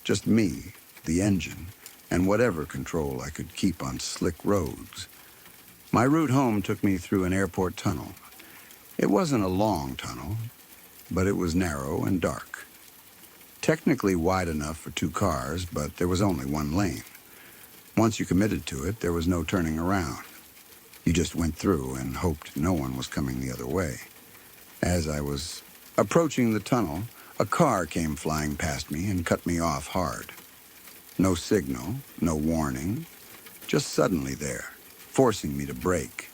A: just me, the engine, and whatever control I could keep on slick roads. My route home took me through an airport tunnel. It wasn't a long tunnel, but it was narrow and dark. Technically wide enough for 2 cars, but there was only 1 lane. Once you committed to it, there was no turning around. You just went through and hoped no one was coming the other way. As I was approaching the tunnel, a car came flying past me and cut me off hard. No signal, no warning, just suddenly there, forcing me to brake.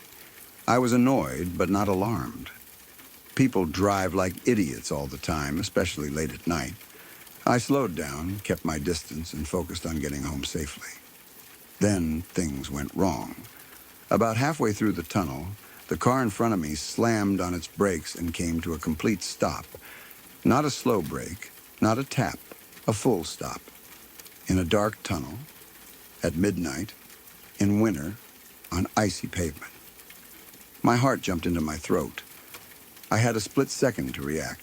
A: I was annoyed, but not alarmed. People drive like idiots all the time, especially late at night. I slowed down, kept my distance, and focused on getting home safely. Then things went wrong. About halfway through the tunnel, the car in front of me slammed on its brakes and came to a complete stop. Not a slow brake, not a tap, a full stop. In a dark tunnel, at midnight, in winter, on icy pavement. My heart jumped into my throat. I had a split second to react.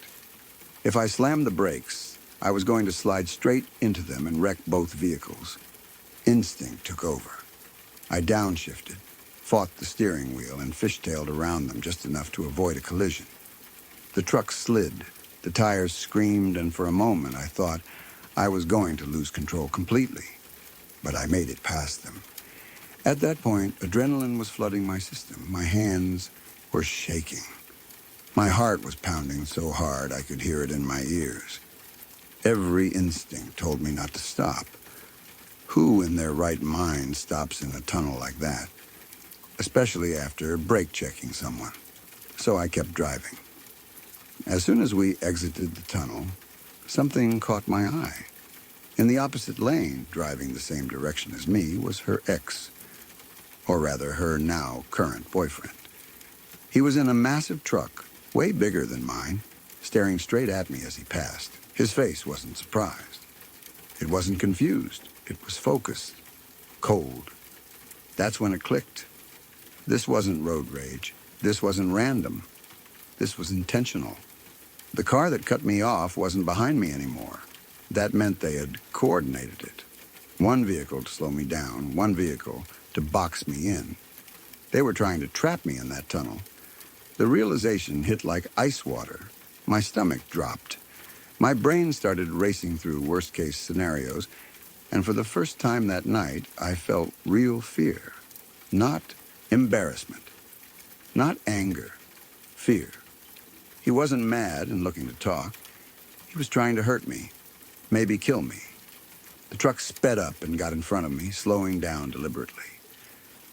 A: If I slammed the brakes, I was going to slide straight into them and wreck both vehicles. Instinct took over. I downshifted, fought the steering wheel, and fishtailed around them just enough to avoid a collision. The truck slid, the tires screamed, and for a moment I thought I was going to lose control completely. But I made it past them. At that point, adrenaline was flooding my system. My hands were shaking. My heart was pounding so hard I could hear it in my ears. Every instinct told me not to stop. Who in their right mind stops in a tunnel like that? Especially after brake checking someone. So I kept driving. As soon as we exited the tunnel, something caught my eye. In the opposite lane, driving the same direction as me, was her ex. Or rather, her now current boyfriend. He was in a massive truck, way bigger than mine, staring straight at me as he passed. His face wasn't surprised. It wasn't confused. It was focused, cold. That's when it clicked. This wasn't road rage. This wasn't random. This was intentional. The car that cut me off wasn't behind me anymore. That meant they had coordinated it. One vehicle to slow me down, one vehicle to box me in. They were trying to trap me in that tunnel. The realization hit like ice water. My stomach dropped. My brain started racing through worst-case scenarios, and for the first time that night, I felt real fear. Not embarrassment. Not anger. Fear. He wasn't mad and looking to talk. He was trying to hurt me. Maybe kill me. The truck sped up and got in front of me, slowing down deliberately.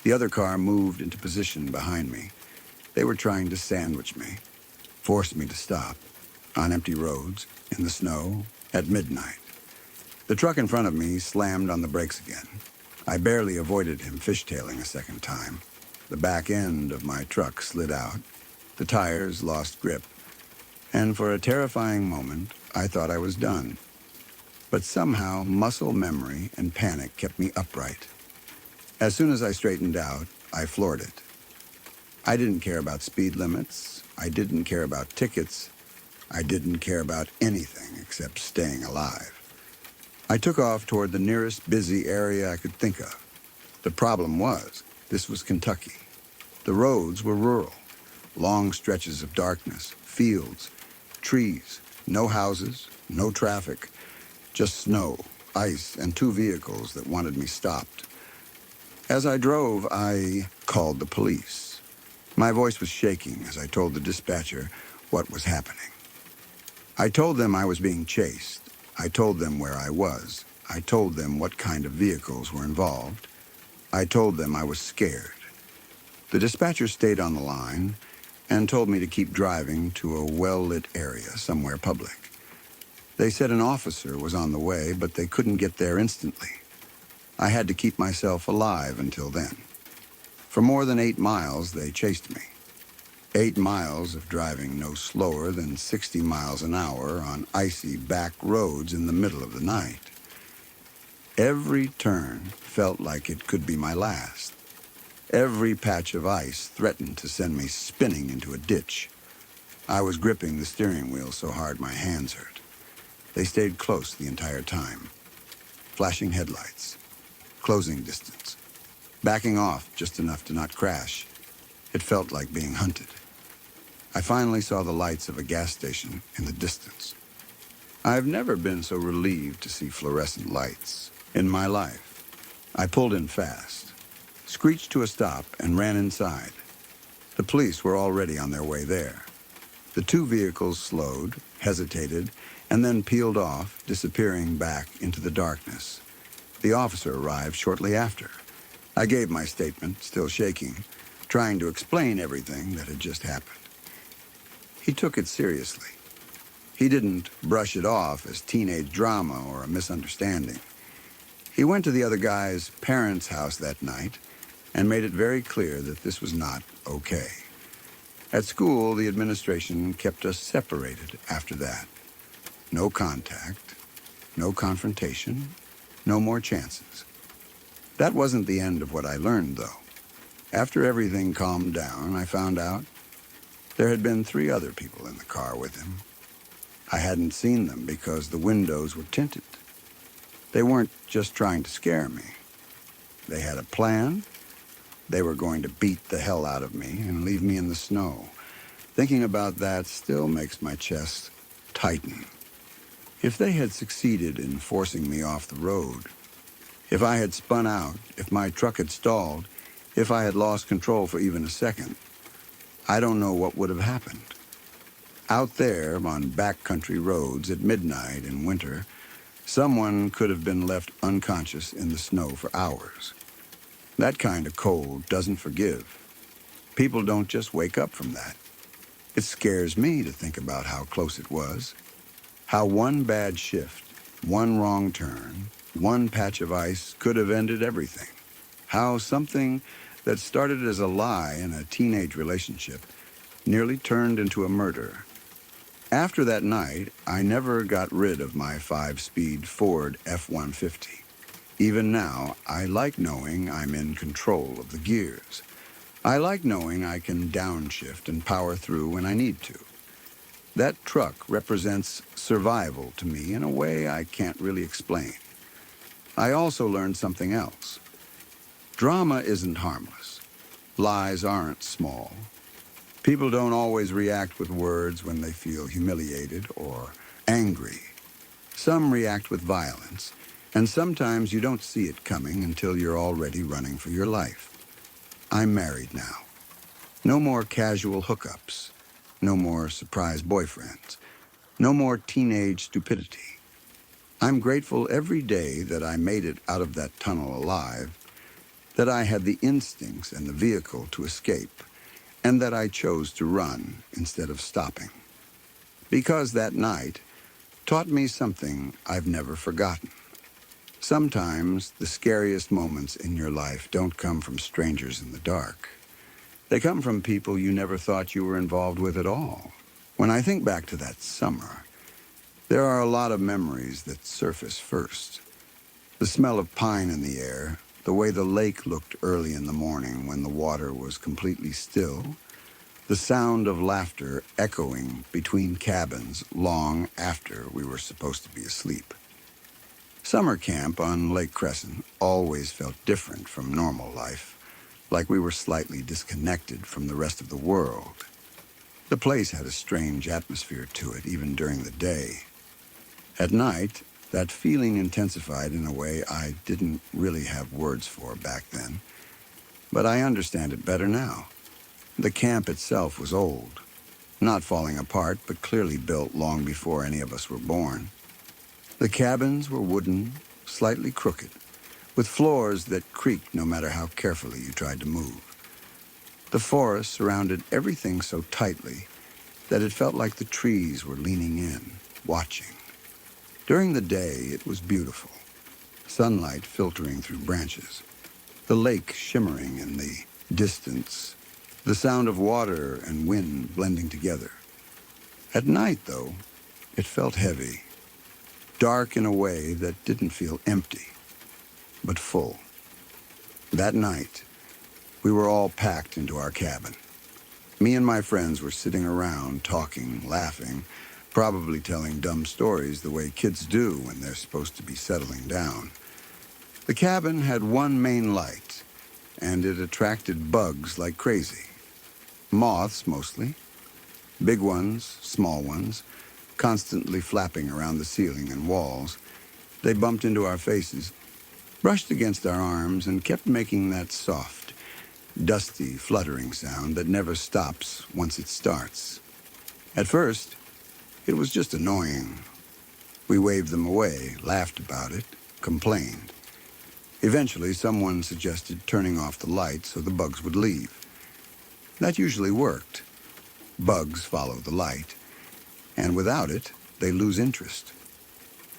A: The other car moved into position behind me. They were trying to sandwich me, force me to stop, on empty roads, in the snow, at midnight. The truck in front of me slammed on the brakes again. I barely avoided him fishtailing a second time. The back end of my truck slid out. The tires lost grip. And for a terrifying moment, I thought I was done. But somehow, muscle memory and panic kept me upright. As soon as I straightened out, I floored it. I didn't care about speed limits. I didn't care about tickets. I didn't care about anything except staying alive. I took off toward the nearest busy area I could think of. The problem was, this was Kentucky. The roads were rural. Long stretches of darkness, fields, trees, no houses, no traffic, just snow, ice, and 2 vehicles that wanted me stopped. As I drove, I called the police. My voice was shaking as I told the dispatcher what was happening. I told them I was being chased. I told them where I was. I told them what kind of vehicles were involved. I told them I was scared. The dispatcher stayed on the line and told me to keep driving to a well-lit area somewhere public. They said an officer was on the way, but they couldn't get there instantly. I had to keep myself alive until then. For more than 8 miles, they chased me. 8 miles of driving no slower than 60 miles an hour on icy back roads in the middle of the night. Every turn felt like it could be my last. Every patch of ice threatened to send me spinning into a ditch. I was gripping the steering wheel so hard my hands hurt. They stayed close the entire time. Flashing headlights, closing distance, backing off just enough to not crash. It felt like being hunted. I finally saw the lights of a gas station in the distance. I've never been so relieved to see fluorescent lights in my life. I pulled in fast, screeched to a stop, and ran inside. The police were already on their way there. The two vehicles slowed, hesitated, and then peeled off, disappearing back into the darkness. The officer arrived shortly after. I gave my statement, still shaking, trying to explain everything that had just happened. He took it seriously. He didn't brush it off as teenage drama or a misunderstanding. He went to the other guy's parents' house that night and made it very clear that this was not okay. At school, the administration kept us separated after that. No contact, no confrontation, no more chances. That wasn't the end of what I learned, though. After everything calmed down, I found out there had been 3 other people in the car with him. I hadn't seen them because the windows were tinted. They weren't just trying to scare me. They had a plan. They were going to beat the hell out of me and leave me in the snow. Thinking about that still makes my chest tighten. If they had succeeded in forcing me off the road, if I had spun out, if my truck had stalled, if I had lost control for even a second, I don't know what would have happened. Out there on backcountry roads at midnight in winter, someone could have been left unconscious in the snow for hours. That kind of cold doesn't forgive. People don't just wake up from that. It scares me to think about how close it was. How one bad shift, one wrong turn, one patch of ice could have ended everything. How something that started as a lie in a teenage relationship nearly turned into a murder. After that night, I never got rid of my 5-speed Ford F-150. Even now, I like knowing I'm in control of the gears. I like knowing I can downshift and power through when I need to. That truck represents survival to me in a way I can't really explain. I also learned something else. Drama isn't harmless. Lies aren't small. People don't always react with words when they feel humiliated or angry. Some react with violence, and sometimes you don't see it coming until you're already running for your life. I'm married now. No more casual hookups. No more surprise boyfriends. No more teenage stupidity. I'm grateful every day that I made it out of that tunnel alive, that I had the instincts and the vehicle to escape, and that I chose to run instead of stopping. Because that night taught me something I've never forgotten. Sometimes the scariest moments in your life don't come from strangers in the dark. They come from people you never thought you were involved with at all. When I think back to that summer, there are a lot of memories that surface first. The smell of pine in the air, the way the lake looked early in the morning when the water was completely still, the sound of laughter echoing between cabins long after we were supposed to be asleep. Summer camp on Lake Crescent always felt different from normal life, like we were slightly disconnected from the rest of the world. The place had a strange atmosphere to it, even during the day. At night, that feeling intensified in a way I didn't really have words for back then. But I understand it better now. The camp itself was old, not falling apart, but clearly built long before any of us were born. The cabins were wooden, slightly crooked, with floors that creaked no matter how carefully you tried to move. The forest surrounded everything so tightly that it felt like the trees were leaning in, watching. During the day, it was beautiful, sunlight filtering through branches, the lake shimmering in the distance, the sound of water and wind blending together. At night, though, it felt heavy, dark in a way that didn't feel empty. but full. That night, we were all packed into our cabin. Me and my friends were sitting around, talking, laughing, probably telling dumb stories the way kids do when they're supposed to be settling down. The cabin had one main light, and it attracted bugs like crazy. Moths, mostly. Big ones, small ones, constantly flapping around the ceiling and walls. They bumped into our faces, brushed against our arms, and kept making that soft, dusty, fluttering sound that never stops once it starts. At first, it was just annoying. We waved them away, laughed about it, complained. Eventually, someone suggested turning off the light so the bugs would leave. That usually worked. Bugs follow the light, and without it, they lose interest.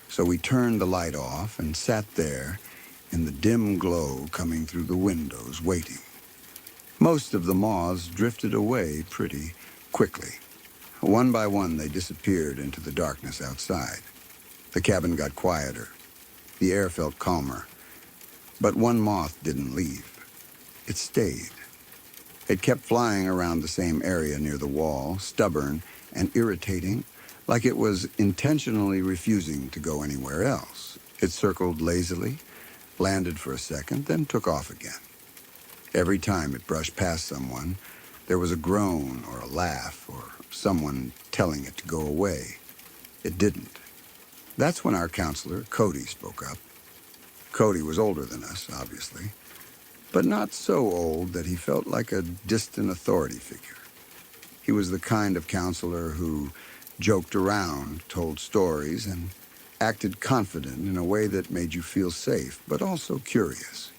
A: So we turned the light off and sat there in the dim glow coming through the windows, waiting. Most of the moths drifted away pretty quickly. One by one, they disappeared into the darkness outside. The cabin got quieter. The air felt calmer. But one moth didn't leave. It stayed. It kept flying around the same area near the wall, stubborn and irritating, like it was intentionally refusing to go anywhere else. It circled lazily, landed for a second, then took off again. Every time it brushed past someone, there was a groan or a laugh or someone telling it to go away. It didn't. That's when our counselor, Cody, spoke up. Cody was older than us, obviously, but not so old that he felt like a distant authority figure. He was the kind of counselor who joked around, told stories, and acted confident in a way that made you feel safe, but also curious.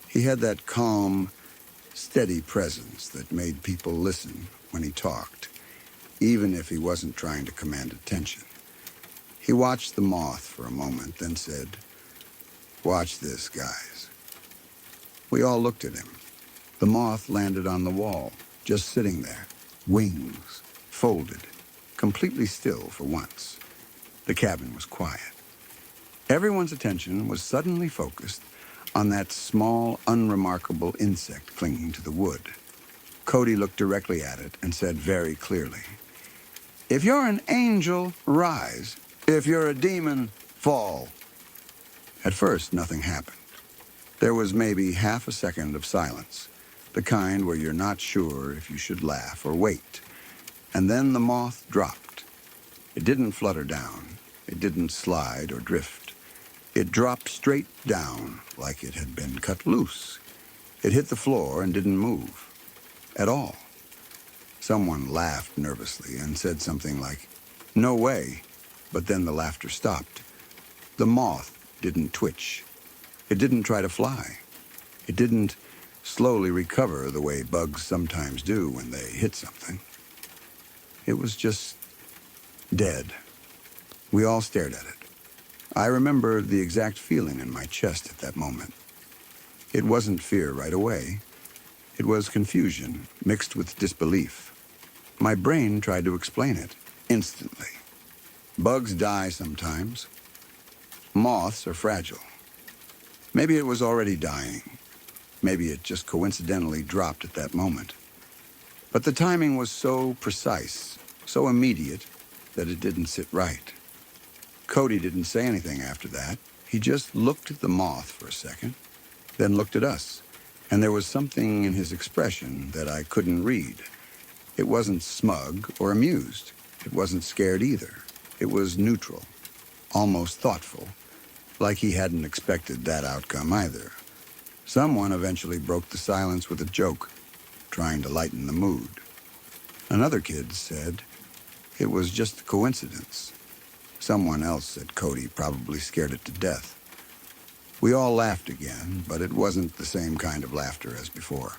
A: He had that calm, steady presence that made people listen when he talked, even if he wasn't trying to command attention. He watched the moth for a moment, then said, "Watch this, guys." We all looked at him. The moth landed on the wall, just sitting there, wings folded, completely still for once. The cabin was quiet. Everyone's attention was suddenly focused on that small, unremarkable insect clinging to the wood. Cody looked directly at it and said very clearly, "If you're an angel, rise. If you're a demon, fall." At first, nothing happened. There was maybe half a second of silence, the kind where you're not sure if you should laugh or wait. And then the moth dropped. It didn't flutter down. It didn't slide or drift. It dropped straight down like it had been cut loose. It hit the floor and didn't move at all. Someone laughed nervously and said something like, "No way," but then the laughter stopped. The moth didn't twitch. It didn't try to fly. It didn't slowly recover the way bugs sometimes do when they hit something. It was just dead. We all stared at it. I remember the exact feeling in my chest at that moment. It wasn't fear right away. It was confusion mixed with disbelief. My brain tried to explain it instantly. Bugs die sometimes. Moths are fragile. Maybe it was already dying. Maybe it just coincidentally dropped at that moment. But the timing was so precise, so immediate, that it didn't sit right. Cody didn't say anything after that. He just looked at the moth for a second, then looked at us. And there was something in his expression that I couldn't read. It wasn't smug or amused. It wasn't scared either. It was neutral, almost thoughtful, like he hadn't expected that outcome either. Someone eventually broke the silence with a joke, trying to lighten the mood. Another kid said it was just a coincidence. Someone else said Cody probably scared it to death. We all laughed again, but it wasn't the same kind of laughter as before.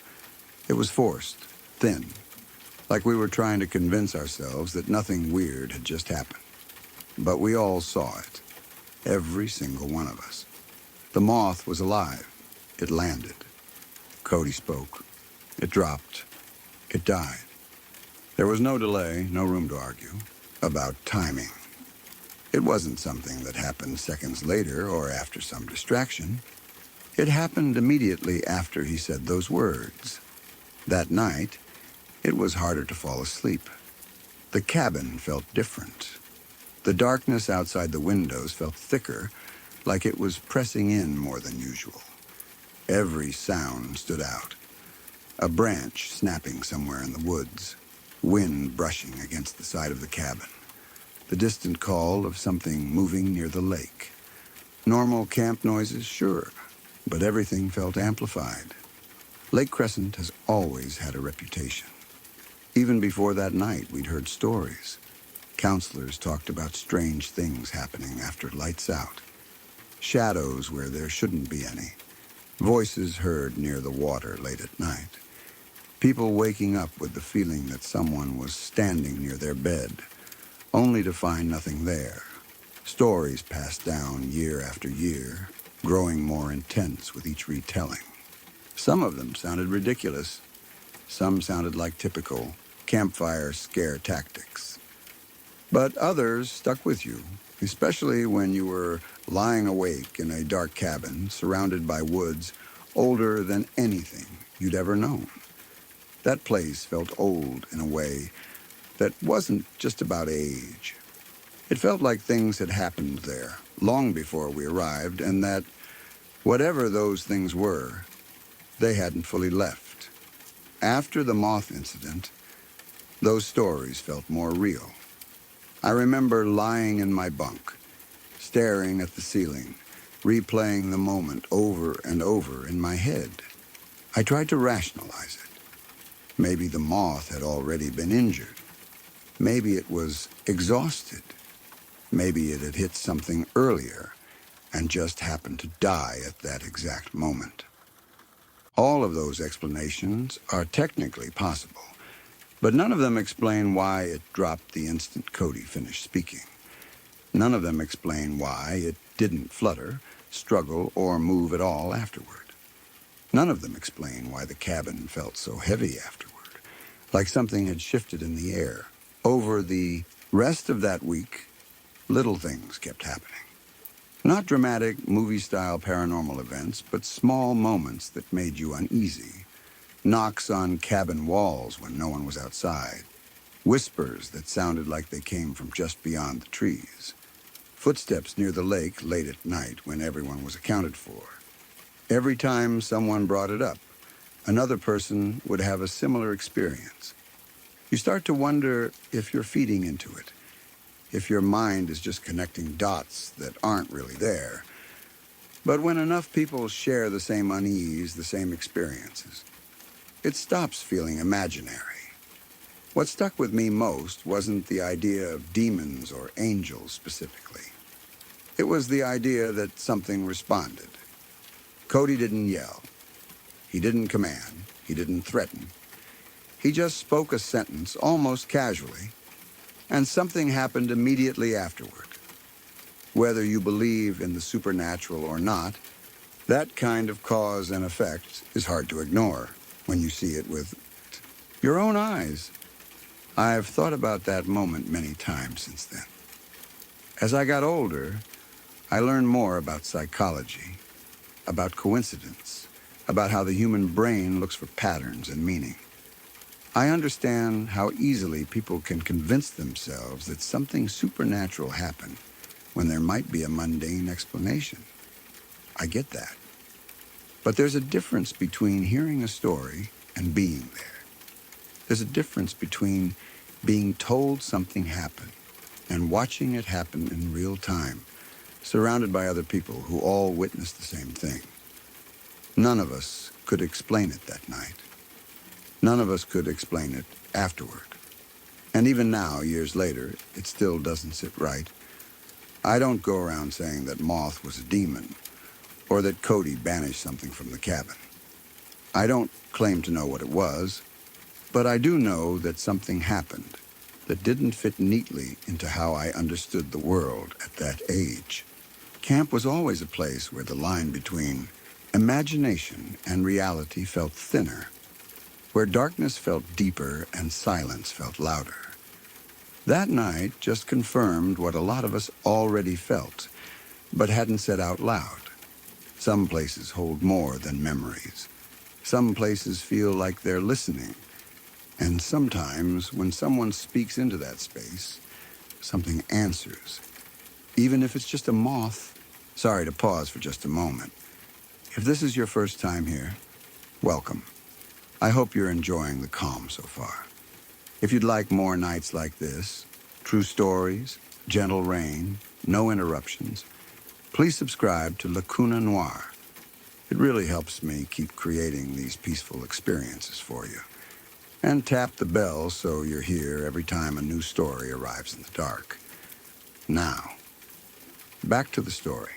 A: It was forced, thin, like we were trying to convince ourselves that nothing weird had just happened. But we all saw it, every single one of us. The moth was alive. It landed. Cody spoke. It dropped. It died. There was no delay, no room to argue about timing. It wasn't something that happened seconds later or after some distraction. It happened immediately after he said those words. That night, it was harder to fall asleep. The cabin felt different. The darkness outside the windows felt thicker, like it was pressing in more than usual. Every sound stood out. A branch snapping somewhere in the woods, wind brushing against the side of the cabin, the distant call of something moving near the lake. Normal camp noises, sure, but everything felt amplified. Lake Crescent has always had a reputation. Even before that night, we'd heard stories. Counselors talked about strange things happening after lights out. Shadows where there shouldn't be any. Voices heard near the water late at night. People waking up with the feeling that someone was standing near their bed, only to find nothing there. Stories passed down year after year, growing more intense with each retelling. Some of them sounded ridiculous. Some sounded like typical campfire scare tactics. But others stuck with you, especially when you were lying awake in a dark cabin surrounded by woods older than anything you'd ever known. That place felt old in a way that wasn't just about age. It felt like things had happened there long before we arrived, and that whatever those things were, they hadn't fully left. After the moth incident, those stories felt more real. I remember lying in my bunk, staring at the ceiling, replaying the moment over and over in my head. I tried to rationalize it. Maybe the moth had already been injured. Maybe it was exhausted. Maybe it had hit something earlier and just happened to die at that exact moment. All of those explanations are technically possible, but none of them explain why it dropped the instant Cody finished speaking. None of them explain why it didn't flutter, struggle, or move at all afterward. None of them explain why the cabin felt so heavy afterward, like something had shifted in the air. Over the rest of that week, little things kept happening. Not dramatic, movie-style paranormal events, but small moments that made you uneasy. Knocks on cabin walls when no one was outside. Whispers that sounded like they came from just beyond the trees. Footsteps near the lake late at night when everyone was accounted for. Every time someone brought it up, another person would have a similar experience. You start to wonder if you're feeding into it, if your mind is just connecting dots that aren't really there. But when enough people share the same unease, the same experiences, it stops feeling imaginary. What stuck with me most wasn't the idea of demons or angels specifically. It was the idea that something responded. Cody didn't yell. He didn't command. He didn't threaten. He just spoke a sentence almost casually, and something happened immediately afterward. Whether you believe in the supernatural or not, that kind of cause and effect is hard to ignore when you see it with your own eyes. I've thought about that moment many times since then. As I got older, I learned more about psychology, about coincidence, about how the human brain looks for patterns and meaning. I understand how easily people can convince themselves that something supernatural happened when there might be a mundane explanation. I get that. But there's a difference between hearing a story and being there. There's a difference between being told something happened and watching it happen in real time, surrounded by other people who all witnessed the same thing. None of us could explain it that night. None of us could explain it afterward. And even now, years later, it still doesn't sit right. I don't go around saying that Moth was a demon or that Cody banished something from the cabin. I don't claim to know what it was, but I do know that something happened that didn't fit neatly into how I understood the world at that age. Camp was always a place where the line between imagination and reality felt thinner, where darkness felt deeper and silence felt louder. That night just confirmed what a lot of us already felt, but hadn't said out loud. Some places hold more than memories. Some places feel like they're listening. And sometimes, when someone speaks into that space, something answers. Even if it's just a moth. Sorry to pause for just a moment. If this is your first time here, welcome. I hope you're enjoying the calm so far. If you'd like more nights like this, true stories, gentle rain, no interruptions, please subscribe to Lacuna Noir. It really helps me keep creating these peaceful experiences for you. And tap the bell so you're here every time a new story arrives in the dark. Now, back to the story.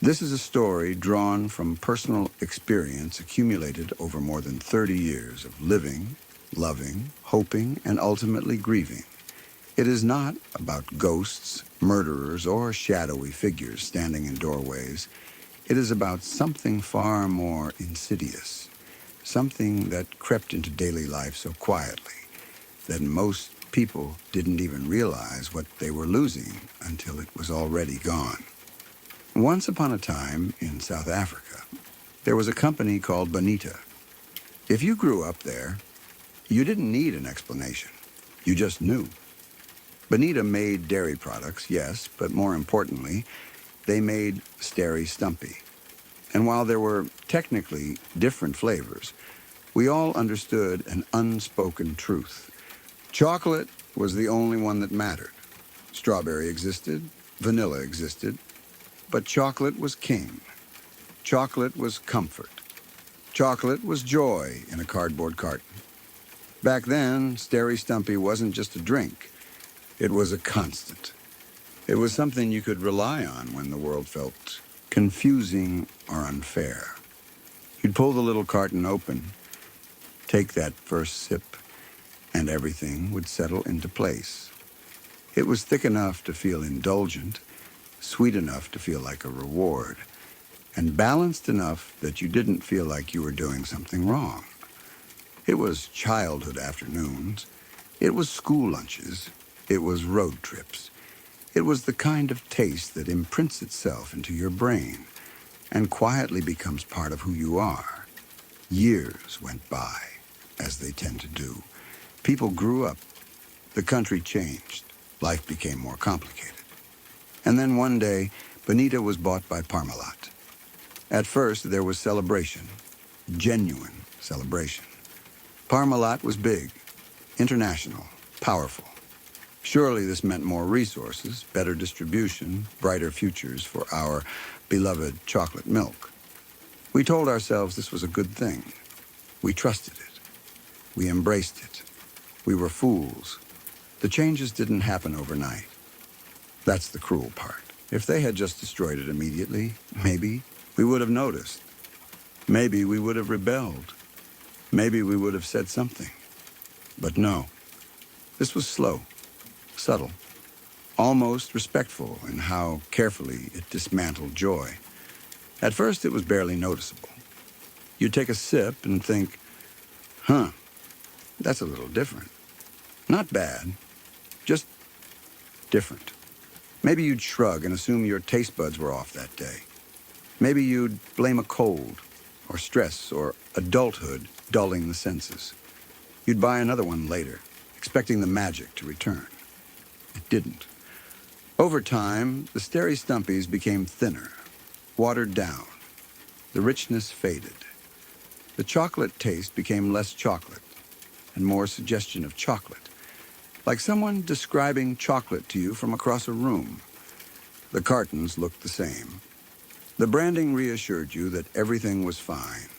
A: This is a story drawn from personal experience accumulated over more than 30 years of living, loving, hoping, and ultimately grieving. It is not about ghosts, murderers, or shadowy figures standing in doorways. It is about something far more insidious, something that crept into daily life so quietly that most people didn't even realize what they were losing until it was already gone. Once upon a time in South Africa, there was a company called Bonita. If you grew up there, you didn't need an explanation. You just knew. Bonita made dairy products, yes, but more importantly, they made Steri Stumpy. And while there were technically different flavors, we all understood an unspoken truth. Chocolate was the only one that mattered. Strawberry existed, vanilla existed, but chocolate was king. Chocolate was comfort. Chocolate was joy in a cardboard carton. Back then, Steri Stumpy wasn't just a drink. It was a constant. It was something you could rely on when the world felt confusing or unfair. You'd pull the little carton open, take that first sip, and everything would settle into place. It was thick enough to feel indulgent, sweet enough to feel like a reward, and balanced enough that you didn't feel like you were doing something wrong. It was childhood afternoons. It was school lunches. It was road trips. It was the kind of taste that imprints itself into your brain and quietly becomes part of who you are. Years went by, as they tend to do. People grew up. The country changed. Life became more complicated. And then one day, Bonita was bought by Parmalat. At first, there was celebration, genuine celebration. Parmalat was big, international, powerful. Surely this meant more resources, better distribution, brighter futures for our beloved chocolate milk. We told ourselves this was a good thing. We trusted it. We embraced it. We were fools. The changes didn't happen overnight. That's the cruel part. If they had just destroyed it immediately, maybe we would have noticed. Maybe we would have rebelled. Maybe we would have said something. But no. This was slow, subtle, almost respectful in how carefully it dismantled joy. At first, it was barely noticeable. You'd take a sip and think, that's a little different. Not bad, just different. Maybe you'd shrug and assume your taste buds were off that day. Maybe you'd blame a cold, or stress, or adulthood dulling the senses. You'd buy another one later, expecting the magic to return. It didn't. Over time, the Steri Stumpies became thinner, watered down. The richness faded. The chocolate taste became less chocolate, and more suggestion of chocolate. Like someone describing chocolate to you from across a room. The cartons looked the same. The branding reassured you that everything was fine.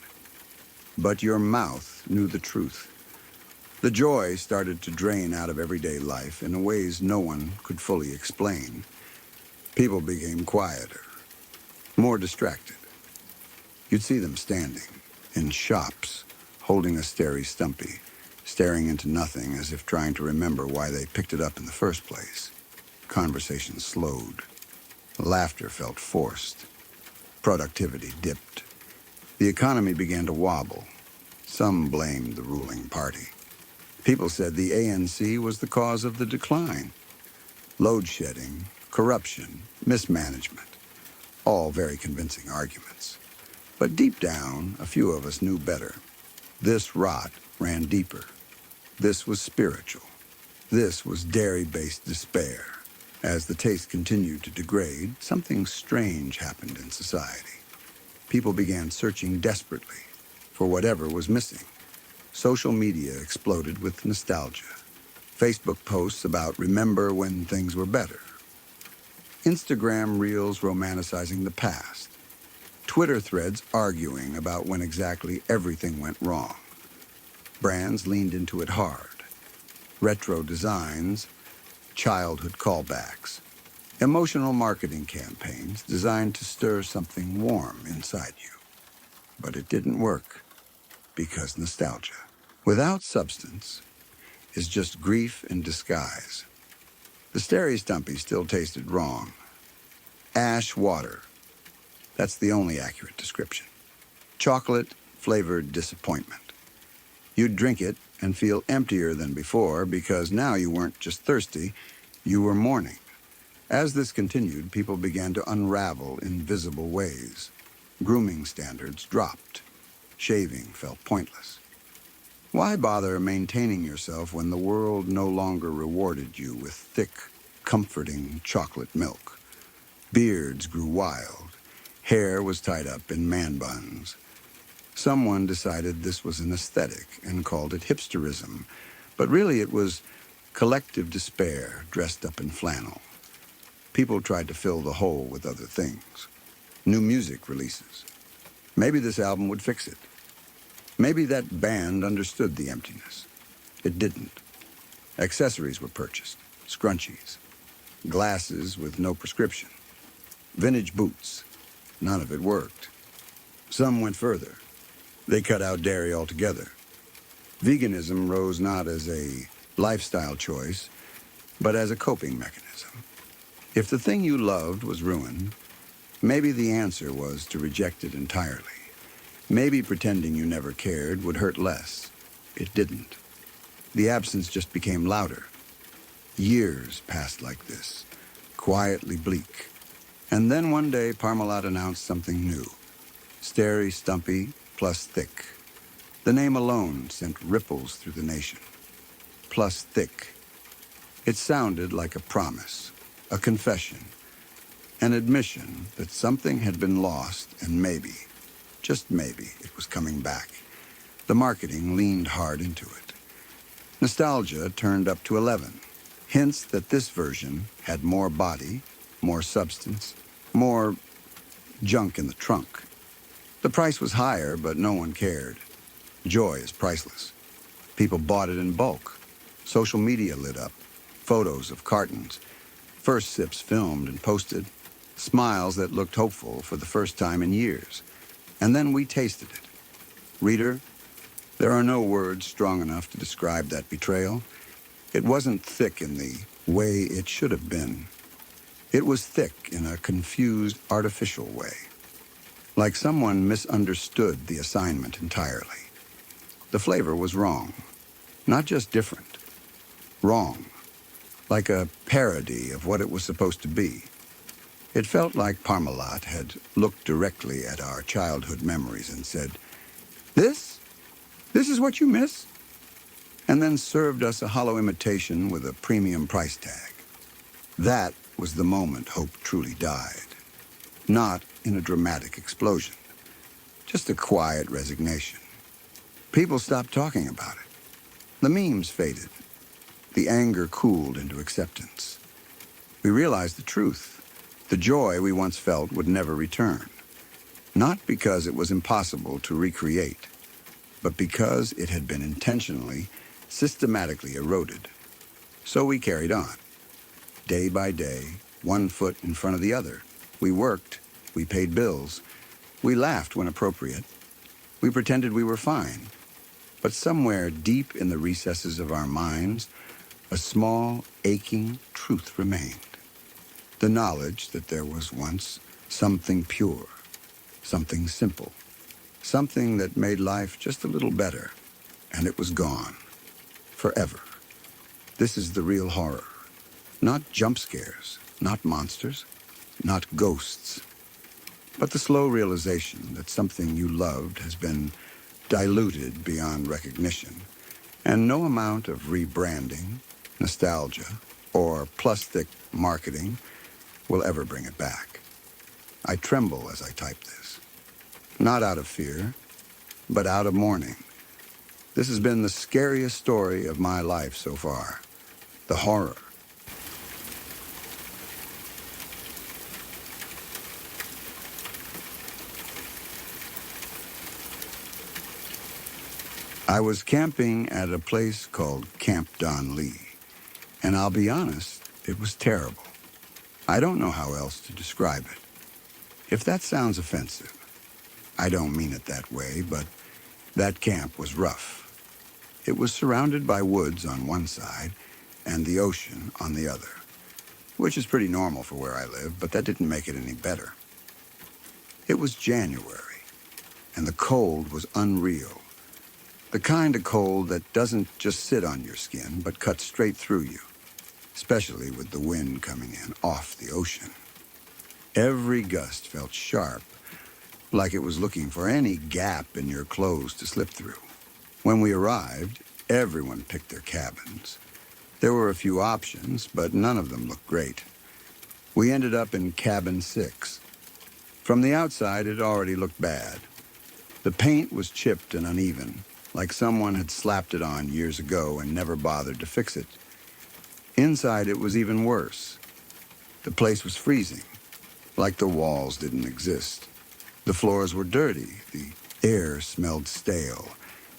A: But your mouth knew the truth. The joy started to drain out of everyday life in ways no one could fully explain. People became quieter, more distracted. You'd see them standing in shops, holding a Steri Stumpy, staring into nothing as if trying to remember why they picked it up in the first place. Conversation slowed. Laughter felt forced. Productivity dipped. The economy began to wobble. Some blamed the ruling party. People said the ANC was the cause of the decline. Load shedding, corruption, mismanagement, all very convincing arguments. But deep down, a few of us knew better. This rot ran deeper. This was spiritual. This was dairy-based despair. As the taste continued to degrade, something strange happened in society. People began searching desperately for whatever was missing. Social media exploded with nostalgia. Facebook posts about remember when things were better. Instagram reels romanticizing the past. Twitter threads arguing about when exactly everything went wrong. Brands leaned into it hard. Retro designs, childhood callbacks, emotional marketing campaigns designed to stir something warm inside you. But it didn't work because nostalgia, without substance, is just grief in disguise. The Stary Stumpy still tasted wrong. Ash water. That's the only accurate description. Chocolate-flavored disappointment. You'd drink it and feel emptier than before because now you weren't just thirsty, you were mourning. As this continued, people began to unravel in visible ways. Grooming standards dropped. Shaving felt pointless. Why bother maintaining yourself when the world no longer rewarded you with thick, comforting chocolate milk? Beards grew wild. Hair was tied up in man buns. Someone decided this was an aesthetic and called it hipsterism, but really it was collective despair dressed up in flannel. People tried to fill the hole with other things. New music releases. Maybe this album would fix it. Maybe that band understood the emptiness. It didn't. Accessories were purchased, scrunchies, glasses with no prescription, vintage boots. None of it worked. Some went further. They cut out dairy altogether. Veganism rose not as a lifestyle choice, but as a coping mechanism. If the thing you loved was ruined, maybe the answer was to reject it entirely. Maybe pretending you never cared would hurt less. It didn't. The absence just became louder. Years passed like this, quietly bleak. And then one day, Parmalat announced something new. Stary Stumpy plus thick. The name alone sent ripples through the nation. Plus thick. It sounded like a promise, a confession, an admission that something had been lost and maybe, just maybe, it was coming back. The marketing leaned hard into it. Nostalgia turned up to 11. Hints that this version had more body, more substance, more junk in the trunk. The price was higher, but no one cared. Joy is priceless. People bought it in bulk. Social media lit up. Photos of cartons. First sips filmed and posted. Smiles that looked hopeful for the first time in years. And then we tasted it. Reader, there are no words strong enough to describe that betrayal. It wasn't thick in the way it should have been. It was thick in a confused, artificial way. Like someone misunderstood the assignment entirely. The flavor was wrong. Not just different. Wrong. Like a parody of what it was supposed to be. It felt like Parmalat had looked directly at our childhood memories and said, This is what you miss? And then served us a hollow imitation with a premium price tag. That was the moment hope truly died. Not in a dramatic explosion. Just a quiet resignation. People stopped talking about it. The memes faded. The anger cooled into acceptance. We realized the truth. The joy we once felt would never return. Not because it was impossible to recreate, but because it had been intentionally, systematically eroded. So we carried on. Day by day, one foot in front of the other. We worked. We paid bills. We laughed when appropriate. We pretended we were fine. But somewhere deep in the recesses of our minds, a small, aching truth remained. The knowledge that there was once something pure, something simple, something that made life just a little better, and it was gone. Forever. This is the real horror. Not jump scares, not monsters, not ghosts, but the slow realization that something you loved has been diluted beyond recognition, and no amount of rebranding, nostalgia, or plus-thick marketing will ever bring it back. I tremble as I type this, not out of fear, but out of mourning. This has been the scariest story of my life so far. The horror. I was camping at a place called Camp Don Lee, and I'll be honest, it was terrible. I don't know how else to describe it. If that sounds offensive, I don't mean it that way, but that camp was rough. It was surrounded by woods on one side and the ocean on the other, which is pretty normal for where I live, but that didn't make it any better. It was January, and the cold was unreal. The kind of cold that doesn't just sit on your skin, but cuts straight through you, especially with the wind coming in off the ocean. Every gust felt sharp, like it was looking for any gap in your clothes to slip through. When we arrived, everyone picked their cabins. There were a few options, but none of them looked great. We ended up in cabin 6. From the outside, it already looked bad. The paint was chipped and uneven, like someone had slapped it on years ago and never bothered to fix it. Inside, it was even worse. The place was freezing, like the walls didn't exist. The floors were dirty, the air smelled stale,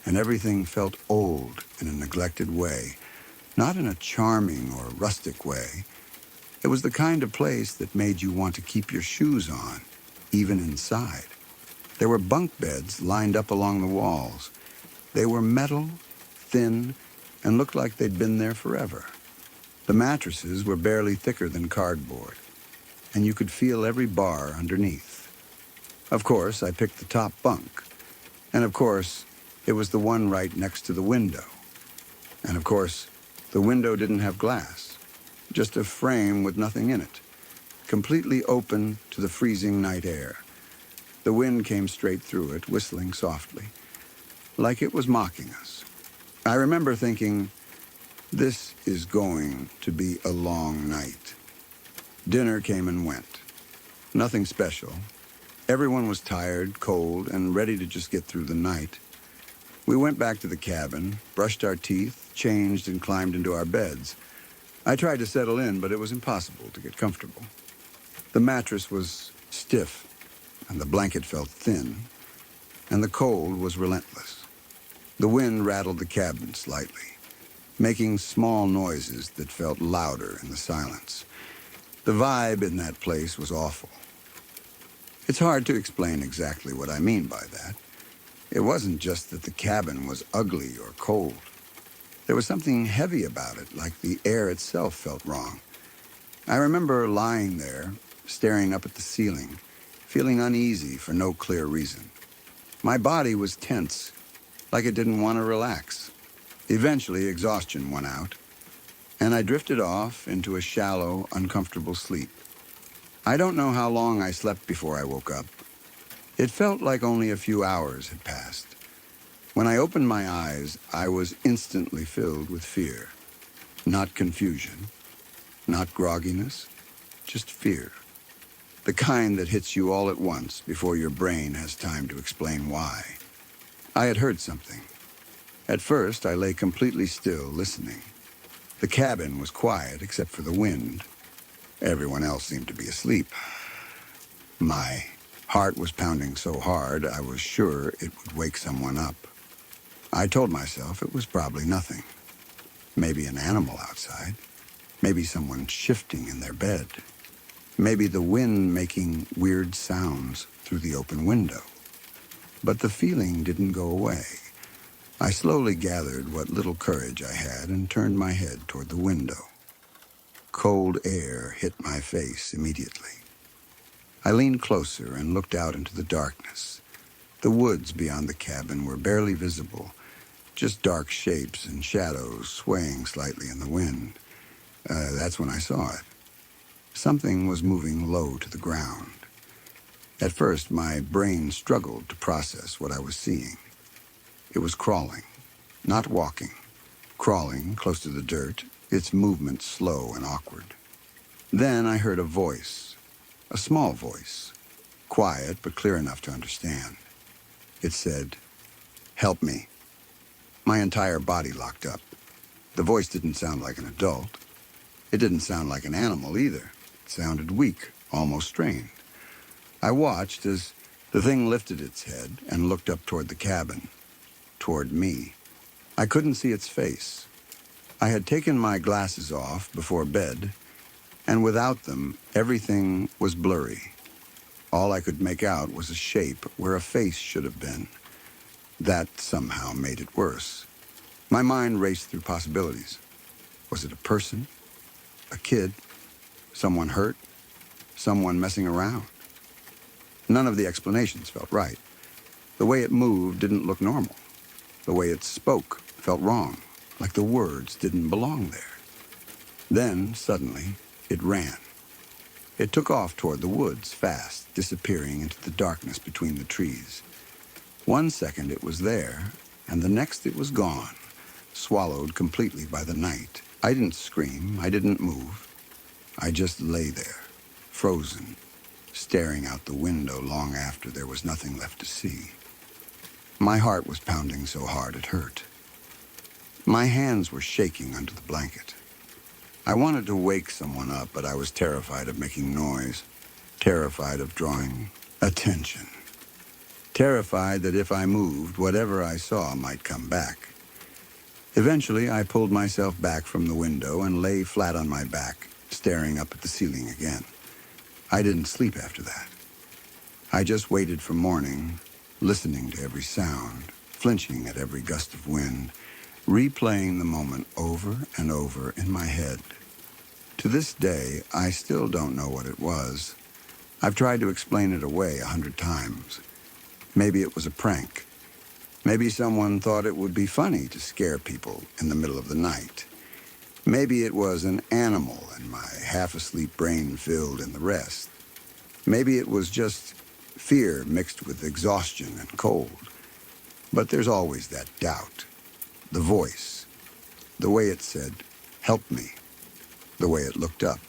A: and everything felt old in a neglected way, not in a charming or rustic way. It was the kind of place that made you want to keep your shoes on, even inside. There were bunk beds lined up along the walls. They were metal, thin, and looked like they'd been there forever. The mattresses were barely thicker than cardboard, and you could feel every bar underneath. Of course, I picked the top bunk, and of course, it was the one right next to the window. And of course, the window didn't have glass, just a frame with nothing in it, completely open to the freezing night air. The wind came straight through it, whistling softly, like it was mocking us. I remember thinking, this is going to be a long night. Dinner came and went. Nothing special. Everyone was tired, cold, and ready to just get through the night. We went back to the cabin, brushed our teeth, changed, and climbed into our beds. I tried to settle in, but it was impossible to get comfortable. The mattress was stiff, and the blanket felt thin, and the cold was relentless. The wind rattled the cabin slightly, making small noises that felt louder in the silence. The vibe in that place was awful. It's hard to explain exactly what I mean by that. It wasn't just that the cabin was ugly or cold. There was something heavy about it, like the air itself felt wrong. I remember lying there, staring up at the ceiling, feeling uneasy for no clear reason. My body was tense, like it didn't want to relax. Eventually, exhaustion won out, and I drifted off into a shallow, uncomfortable sleep. I don't know how long I slept before I woke up. It felt like only a few hours had passed. When I opened my eyes, I was instantly filled with fear. Not confusion, not grogginess, just fear. The kind that hits you all at once before your brain has time to explain why. I had heard something. At first, I lay completely still, listening. The cabin was quiet except for the wind. Everyone else seemed to be asleep. My heart was pounding so hard, I was sure it would wake someone up. I told myself it was probably nothing. Maybe an animal outside. Maybe someone shifting in their bed. Maybe the wind making weird sounds through the open window. But the feeling didn't go away. I slowly gathered what little courage I had and turned my head toward the window. Cold air hit my face immediately. I leaned closer and looked out into the darkness. The woods beyond the cabin were barely visible, just dark shapes and shadows swaying slightly in the wind. That's when I saw it. Something was moving low to the ground. At first, my brain struggled to process what I was seeing. It was crawling, not walking. Crawling close to the dirt, its movement slow and awkward. Then I heard a voice, a small voice, quiet but clear enough to understand. It said, "Help me." My entire body locked up. The voice didn't sound like an adult. It didn't sound like an animal either. It sounded weak, almost strained. I watched as the thing lifted its head and looked up toward the cabin, toward me. I couldn't see its face. I had taken my glasses off before bed, and without them, everything was blurry. All I could make out was a shape where a face should have been. That somehow made it worse. My mind raced through possibilities. Was it a person? A kid? Someone hurt? Someone messing around? None of the explanations felt right. The way it moved didn't look normal. The way it spoke felt wrong, like the words didn't belong there. Then, suddenly, it ran. It took off toward the woods, fast, disappearing into the darkness between the trees. 1 second it was there, and the next it was gone, swallowed completely by the night. I didn't scream, I didn't move. I just lay there, frozen, staring out the window long after there was nothing left to see. My heart was pounding so hard it hurt. My hands were shaking under the blanket. I wanted to wake someone up, but I was terrified of making noise, terrified of drawing attention, terrified that if I moved, whatever I saw might come back. Eventually, I pulled myself back from the window and lay flat on my back, staring up at the ceiling again. I didn't sleep after that. I just waited for morning, listening to every sound, flinching at every gust of wind, replaying the moment over and over in my head. To this day, I still don't know what it was. I've tried to explain it away 100 times. Maybe it was a prank. Maybe someone thought it would be funny to scare people in the middle of the night. Maybe it was an animal and my half-asleep brain filled in the rest. Maybe it was just fear mixed with exhaustion and cold. But there's always that doubt. The voice. The way it said, "Help me." The way it looked up.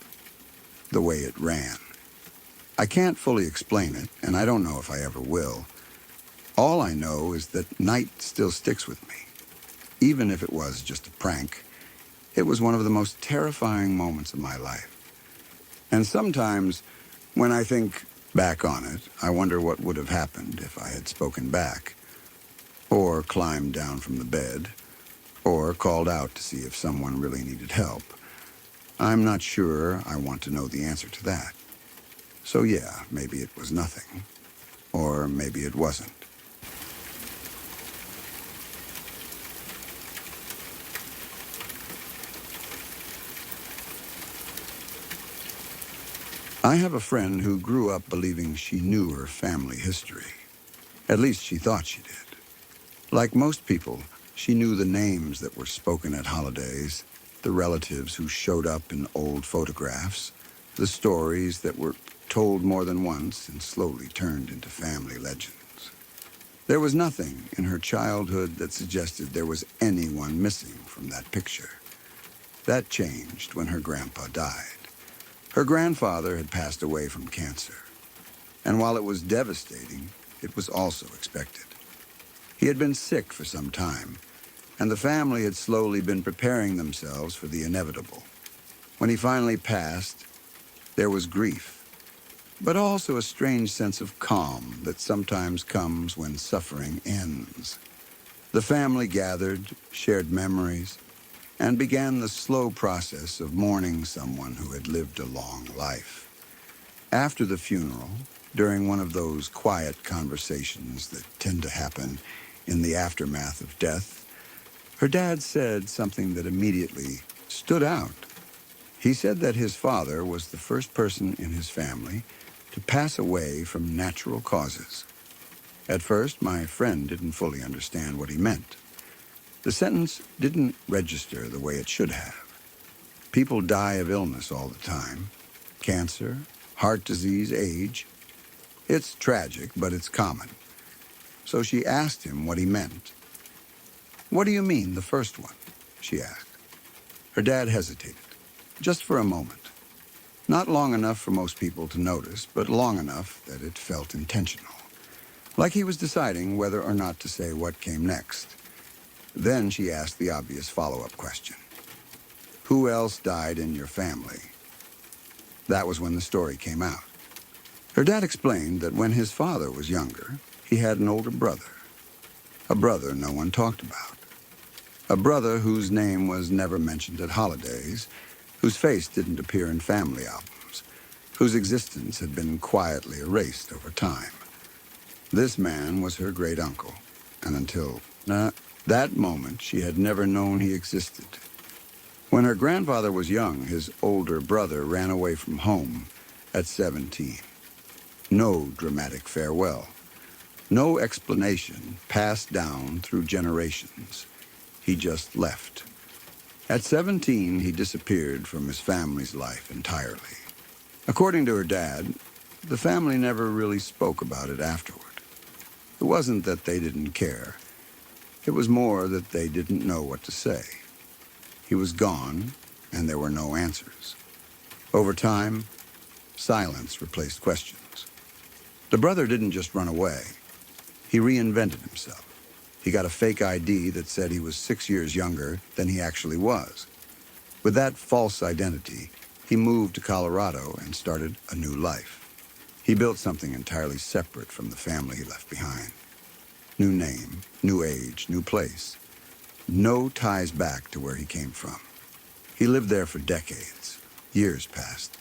A: The way it ran. I can't fully explain it, and I don't know if I ever will. All I know is that night still sticks with me. Even if it was just a prank, it was one of the most terrifying moments of my life. And sometimes, when I think back on it, I wonder what would have happened if I had spoken back, or climbed down from the bed, or called out to see if someone really needed help. I'm not sure I want to know the answer to that. So yeah, maybe it was nothing. Or maybe it wasn't. I have a friend who grew up believing she knew her family history. At least she thought she did. Like most people, she knew the names that were spoken at holidays, the relatives who showed up in old photographs, the stories that were told more than once and slowly turned into family legends. There was nothing in her childhood that suggested there was anyone missing from that picture. That changed when her grandpa died. Her grandfather had passed away from cancer, and while it was devastating, it was also expected. He had been sick for some time, and the family had slowly been preparing themselves for the inevitable. When he finally passed, there was grief, but also a strange sense of calm that sometimes comes when suffering ends. The family gathered, shared memories, and began the slow process of mourning someone who had lived a long life. After the funeral, during one of those quiet conversations that tend to happen in the aftermath of death, her dad said something that immediately stood out. He said that his father was the first person in his family to pass away from natural causes. At first, my friend didn't fully understand what he meant. The sentence didn't register the way it should have. People die of illness all the time. Cancer, heart disease, age. It's tragic, but it's common. So she asked him what he meant. "What do you mean, the first one?" she asked. Her dad hesitated, just for a moment. Not long enough for most people to notice, but long enough that it felt intentional. Like he was deciding whether or not to say what came next. Then she asked the obvious follow-up question. "Who else died in your family?" That was when the story came out. Her dad explained that when his father was younger, he had an older brother. A brother no one talked about. A brother whose name was never mentioned at holidays, whose face didn't appear in family albums, whose existence had been quietly erased over time. This man was her great-uncle, and until that moment, she had never known he existed. When her grandfather was young, his older brother ran away from home at 17. No dramatic farewell. No explanation passed down through generations. He just left. At 17, he disappeared from his family's life entirely. According to her dad, the family never really spoke about it afterward. It wasn't that they didn't care. It was more that they didn't know what to say. He was gone, and there were no answers. Over time, silence replaced questions. The brother didn't just run away. He reinvented himself. He got a fake ID that said he was 6 years younger than he actually was. With that false identity, he moved to Colorado and started a new life. He built something entirely separate from the family he left behind. New name, new age, new place. No ties back to where he came from. He lived there for decades. Years passed.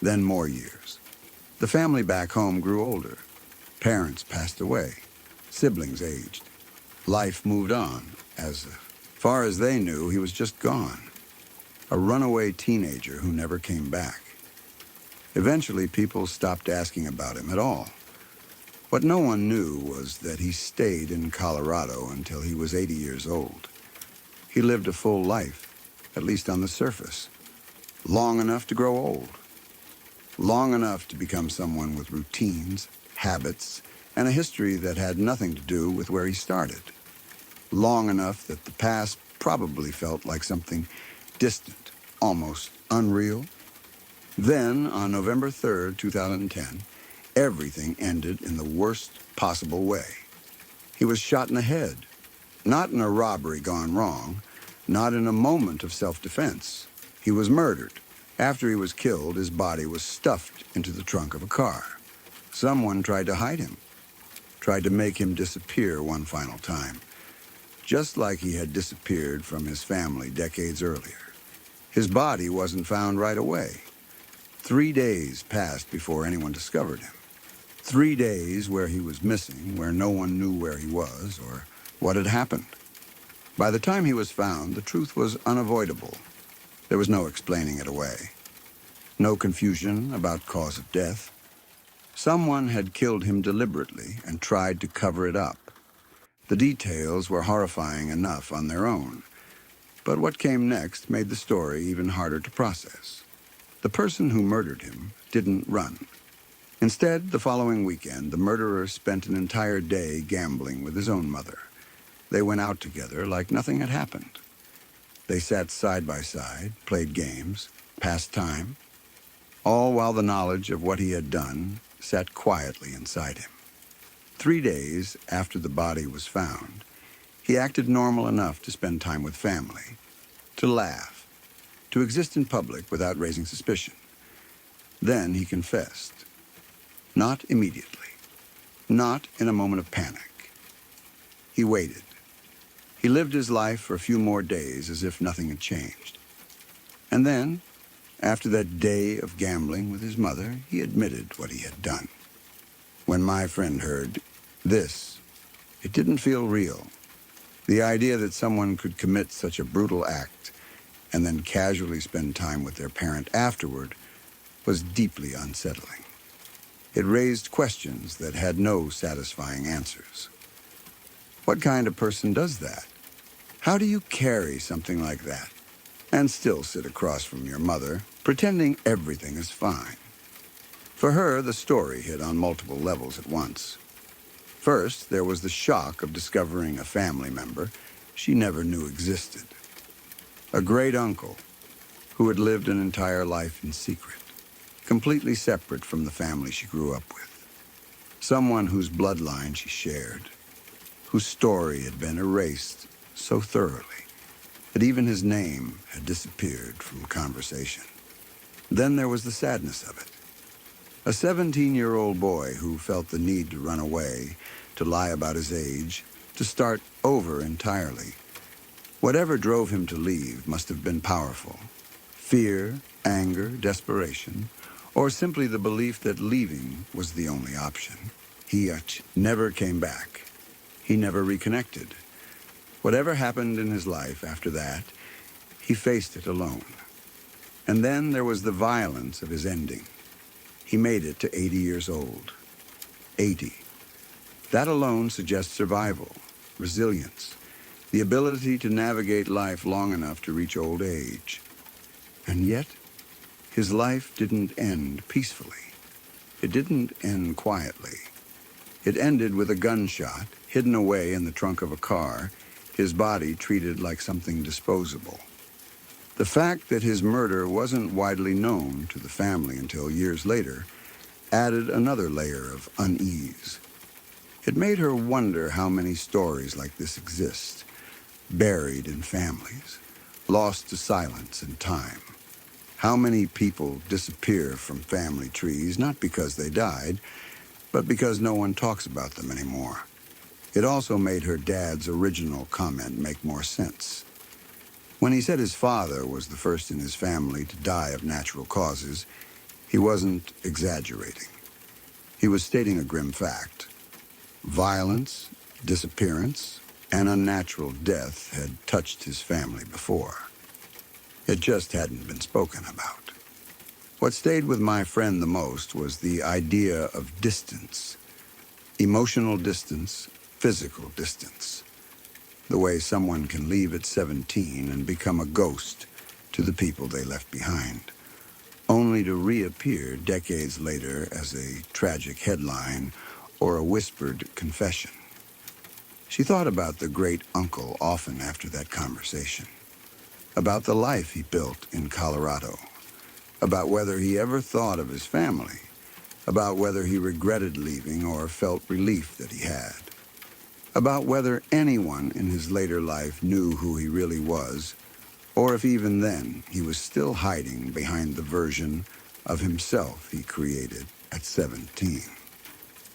A: Then more years. The family back home grew older. Parents passed away. Siblings aged. Life moved on. As far as they knew, he was just gone. A runaway teenager who never came back. Eventually, people stopped asking about him at all. What no one knew was that he stayed in Colorado until he was 80 years old. He lived a full life, at least on the surface. Long enough to grow old. Long enough to become someone with routines, habits, and a history that had nothing to do with where he started. Long enough that the past probably felt like something distant, almost unreal. Then, on November 3rd, 2010, everything ended in the worst possible way. He was shot in the head, not in a robbery gone wrong, not in a moment of self-defense. He was murdered. After he was killed, his body was stuffed into the trunk of a car. Someone tried to hide him, tried to make him disappear one final time, just like he had disappeared from his family decades earlier. His body wasn't found right away. 3 days passed before anyone discovered him. 3 days where he was missing, where no one knew where he was or what had happened. By the time he was found, the truth was unavoidable. There was no explaining it away. No confusion about cause of death. Someone had killed him deliberately and tried to cover it up. The details were horrifying enough on their own, but what came next made the story even harder to process. The person who murdered him didn't run. Instead, the following weekend, the murderer spent an entire day gambling with his own mother. They went out together like nothing had happened. They sat side by side, played games, passed time, all while the knowledge of what he had done sat quietly inside him. 3 days after the body was found, he acted normal enough to spend time with family, to laugh, to exist in public without raising suspicion. Then he confessed. Not immediately. Not in a moment of panic. He waited. He lived his life for a few more days as if nothing had changed. And then, after that day of gambling with his mother, he admitted what he had done. When my friend heard this, it didn't feel real. The idea that someone could commit such a brutal act and then casually spend time with their parent afterward was deeply unsettling. It raised questions that had no satisfying answers. What kind of person does that? How do you carry something like that? and still sit across from your mother, pretending everything is fine. For her, the story hit on multiple levels at once. First, there was the shock of discovering a family member she never knew existed. A great uncle who had lived an entire life in secret, completely separate from the family she grew up with. Someone whose bloodline she shared, whose story had been erased so thoroughly that even his name had disappeared from conversation. Then there was the sadness of it. A 17-year-old boy who felt the need to run away, to lie about his age, to start over entirely. Whatever drove him to leave must have been powerful. Fear, anger, desperation, or simply the belief that leaving was the only option. He never came back. He never reconnected. Whatever happened in his life after that, he faced it alone. And then there was the violence of his ending. He made it to 80 years old. 80. That alone suggests survival, resilience, the ability to navigate life long enough to reach old age. And yet, his life didn't end peacefully. It didn't end quietly. It ended with a gunshot hidden away in the trunk of a car, his body treated like something disposable. The fact that his murder wasn't widely known to the family until years later added another layer of unease. It made her wonder how many stories like this exist, buried in families, lost to silence and time. How many people disappear from family trees, not because they died, but because no one talks about them anymore. It also made her dad's original comment make more sense. When he said his father was the first in his family to die of natural causes, he wasn't exaggerating. He was stating a grim fact. Violence, disappearance, and unnatural death had touched his family before. It just hadn't been spoken about. What stayed with my friend the most was the idea of distance. Emotional distance, physical distance. The way someone can leave at 17 and become a ghost to the people they left behind, only to reappear decades later as a tragic headline or a whispered confession. She thought about the great uncle often after that conversation, about the life he built in Colorado, about whether he ever thought of his family, about whether he regretted leaving or felt relief that he had, about whether anyone in his later life knew who he really was, or if even then he was still hiding behind the version of himself he created at 17.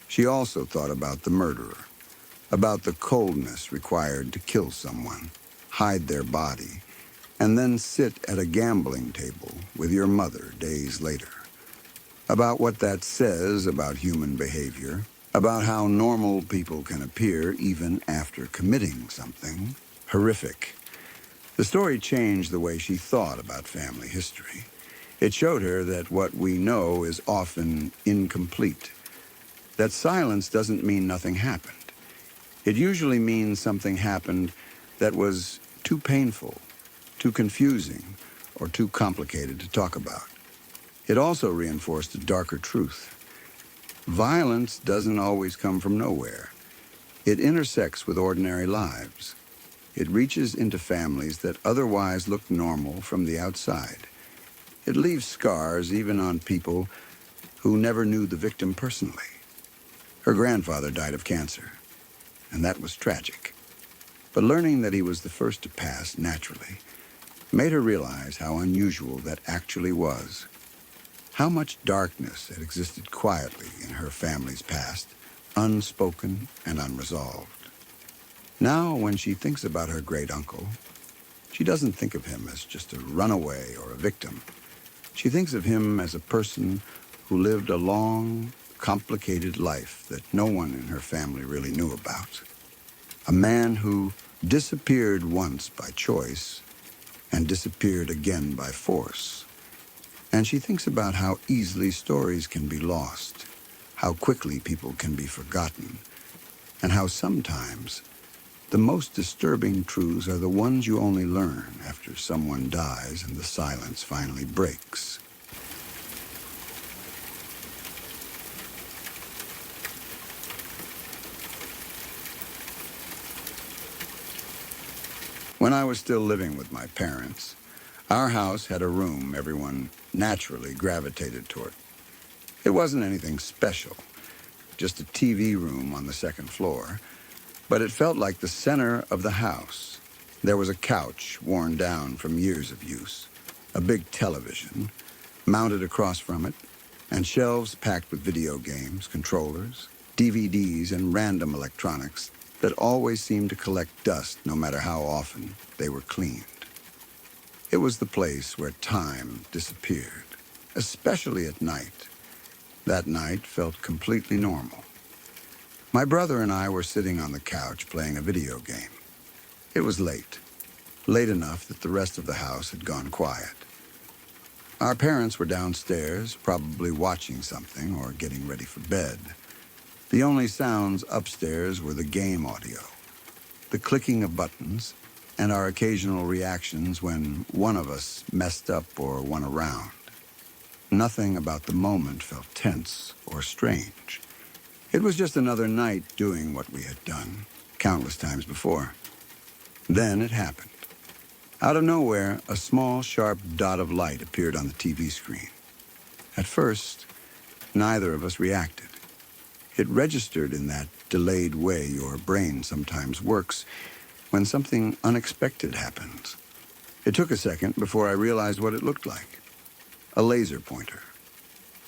A: She also thought about the murderer, about the coldness required to kill someone, hide their body, and then sit at a gambling table with your mother days later. About what that says about human behavior, about how normal people can appear even after committing something horrific. The story changed the way she thought about family history. It showed her that what we know is often incomplete, that silence doesn't mean nothing happened. It usually means something happened that was too painful, too confusing, or too complicated to talk about. It also reinforced a darker truth. Violence doesn't always come from nowhere. It intersects with ordinary lives. It reaches into families that otherwise look normal from the outside. It leaves scars even on people who never knew the victim personally. Her grandfather died of cancer, and that was tragic. But learning that he was the first to pass naturally made her realize how unusual that actually was. How much darkness had existed quietly in her family's past, unspoken and unresolved. Now, when she thinks about her great uncle, she doesn't think of him as just a runaway or a victim. She thinks of him as a person who lived a long, complicated life that no one in her family really knew about. A man who disappeared once by choice and disappeared again by force. And she thinks about how easily stories can be lost, how quickly people can be forgotten, and how sometimes the most disturbing truths are the ones you only learn after someone dies and the silence finally breaks. When I was still living with my parents, our house had a room everyone naturally gravitated toward. It wasn't anything special, just a TV room on the second floor, but it felt like the center of the house. There was a couch worn down from years of use, a big television mounted across from it, and shelves packed with video games, controllers, DVDs, and random electronics that always seemed to collect dust no matter how often they were cleaned. It was the place where time disappeared, especially at night. That night felt completely normal. My brother and I were sitting on the couch playing a video game. It was late enough that the rest of the house had gone quiet. Our parents were downstairs, probably watching something or getting ready for bed. The only sounds upstairs were the game audio, the clicking of buttons, and our occasional reactions when one of us messed up or won a round. Nothing about the moment felt tense or strange. It was just another night doing what we had done countless times before. Then it happened. Out of nowhere, a small, sharp dot of light appeared on the TV screen. At first, neither of us reacted. It registered in that delayed way your brain sometimes works when something unexpected happens. It took a second before I realized what it looked like. A laser pointer.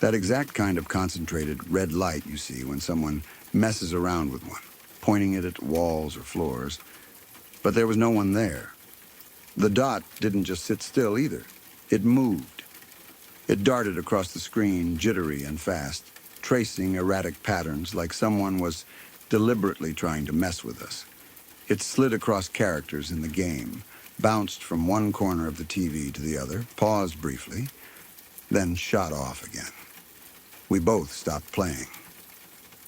A: That exact kind of concentrated red light you see when someone messes around with one, pointing it at walls or floors. But there was no one there. The dot didn't just sit still either. It moved. It darted across the screen, jittery and fast, tracing erratic patterns like someone was deliberately trying to mess with us. It slid across characters in the game, bounced from one corner of the TV to the other, paused briefly, then shot off again. We both stopped playing.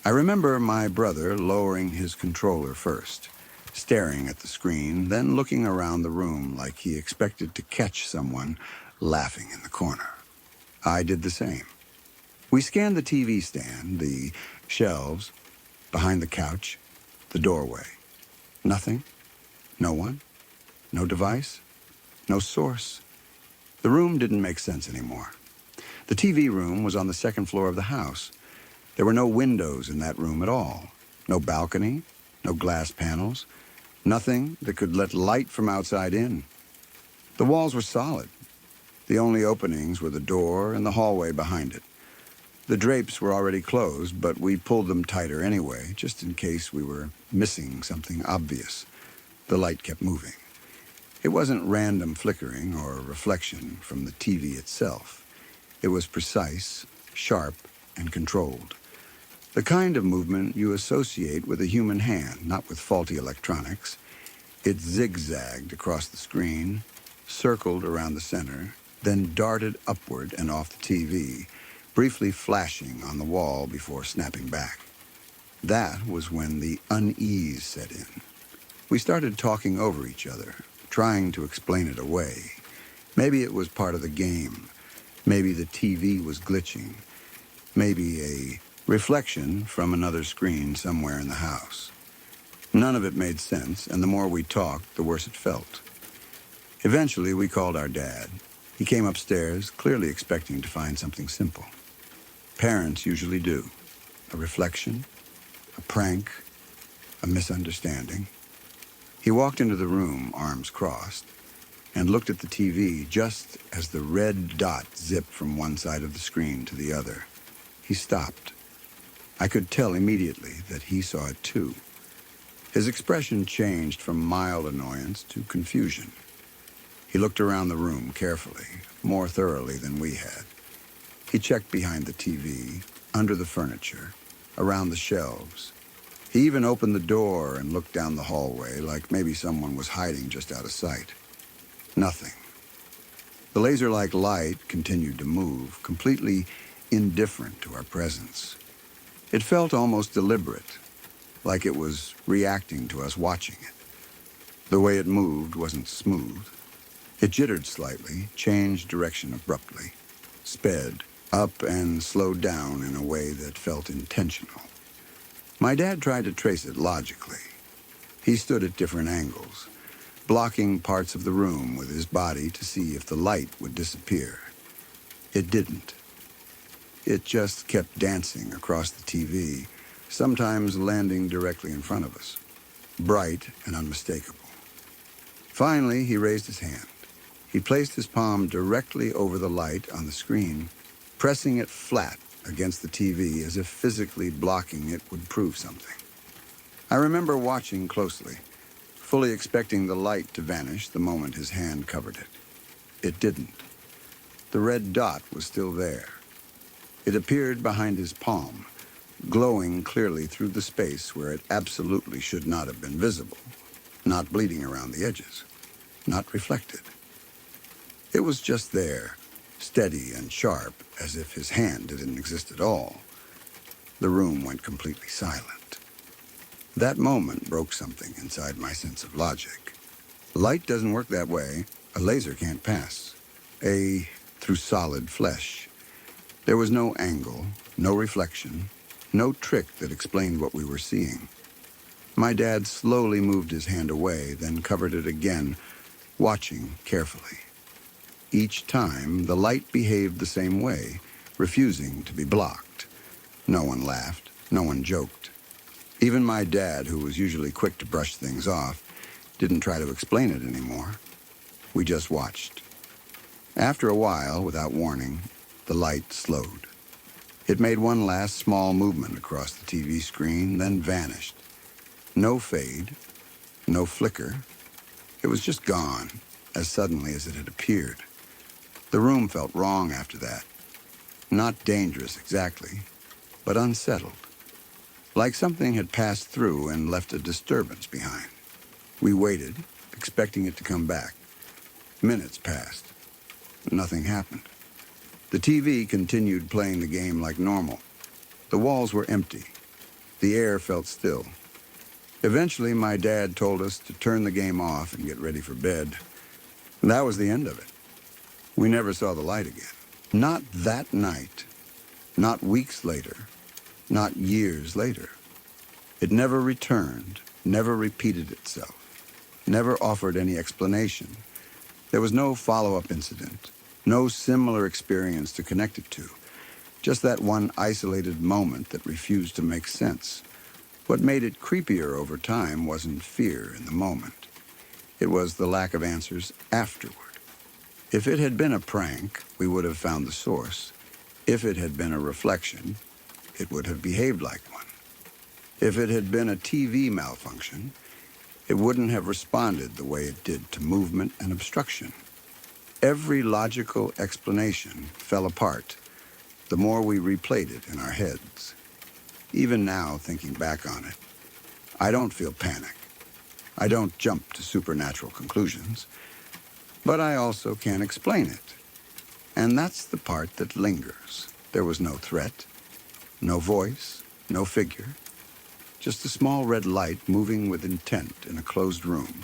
A: I remember my brother lowering his controller first, staring at the screen, then looking around the room like he expected to catch someone laughing in the corner. I did the same. We scanned the TV stand, the shelves, behind the couch, the doorway. Nothing, no one, no device, no source. The room didn't make sense anymore. The TV room was on the second floor of the house. There were no windows in that room at all. No balcony, no glass panels, nothing that could let light from outside in. The walls were solid. The only openings were the door and the hallway behind it. The drapes were already closed, but we pulled them tighter anyway, just in case we were missing something obvious. The light kept moving. It wasn't random flickering or reflection from the TV itself. It was precise, sharp, and controlled. The kind of movement you associate with a human hand, not with faulty electronics. It zigzagged across the screen, circled around the center, then darted upward and off the TV, briefly flashing on the wall before snapping back. That was when the unease set in. We started talking over each other, trying to explain it away. Maybe it was part of the game. Maybe the TV was glitching. Maybe a reflection from another screen somewhere in the house. None of it made sense, and the more we talked, the worse it felt. Eventually, we called our dad. He came upstairs, clearly expecting to find something simple. Parents usually do. A reflection, a prank, a misunderstanding. He walked into the room, arms crossed, and looked at the TV just as the red dot zipped from one side of the screen to the other. He stopped. I could tell immediately that he saw it too. His expression changed from mild annoyance to confusion. He looked around the room carefully, more thoroughly than we had. He checked behind the TV, under the furniture, around the shelves. He even opened the door and looked down the hallway like maybe someone was hiding just out of sight. Nothing. The laser-like light continued to move, completely indifferent to our presence. It felt almost deliberate, like it was reacting to us watching it. The way it moved wasn't smooth. It jittered slightly, changed direction abruptly, sped up and slowed down in a way that felt intentional. My dad tried to trace it logically. He stood at different angles, blocking parts of the room with his body to see if the light would disappear. It didn't. It just kept dancing across the TV, sometimes landing directly in front of us, bright and unmistakable. Finally, he raised his hand. He placed his palm directly over the light on the screen, pressing it flat against the TV as if physically blocking it would prove something. I remember watching closely, fully expecting the light to vanish the moment his hand covered it. It didn't. The red dot was still there. It appeared behind his palm, glowing clearly through the space where it absolutely should not have been visible, not bleeding around the edges, not reflected. It was just there, steady and sharp, as if his hand didn't exist at all. The room went completely silent. That moment broke something inside my sense of logic. Light doesn't work that way. A laser can't pass. Through solid flesh. There was no angle, no reflection, no trick that explained what we were seeing. My dad slowly moved his hand away, then covered it again, watching carefully. Each time, the light behaved the same way, refusing to be blocked. No one laughed, no one joked. Even my dad, who was usually quick to brush things off, didn't try to explain it anymore. We just watched. After a while, without warning, the light slowed. It made one last small movement across the TV screen, then vanished. No fade, no flicker. It was just gone, as suddenly as it had appeared. The room felt wrong after that. Not dangerous exactly, but unsettled. Like something had passed through and left a disturbance behind. We waited, expecting it to come back. Minutes passed. Nothing happened. The TV continued playing the game like normal. The walls were empty. The air felt still. Eventually, my dad told us to turn the game off and get ready for bed. That was the end of it. We never saw the light again. Not that night. Not weeks later. Not years later. It never returned, never repeated itself, never offered any explanation. There was no follow-up incident, no similar experience to connect it to, just that one isolated moment that refused to make sense. What made it creepier over time wasn't fear in the moment. It was the lack of answers afterward. If it had been a prank, we would have found the source. If it had been a reflection, it would have behaved like one. If it had been a TV malfunction, it wouldn't have responded the way it did to movement and obstruction. Every logical explanation fell apart the more we replayed it in our heads. Even now, thinking back on it, I don't feel panic. I don't jump to supernatural conclusions. But I also can't explain it. And that's the part that lingers. There was no threat, no voice, no figure. Just a small red light moving with intent in a closed room,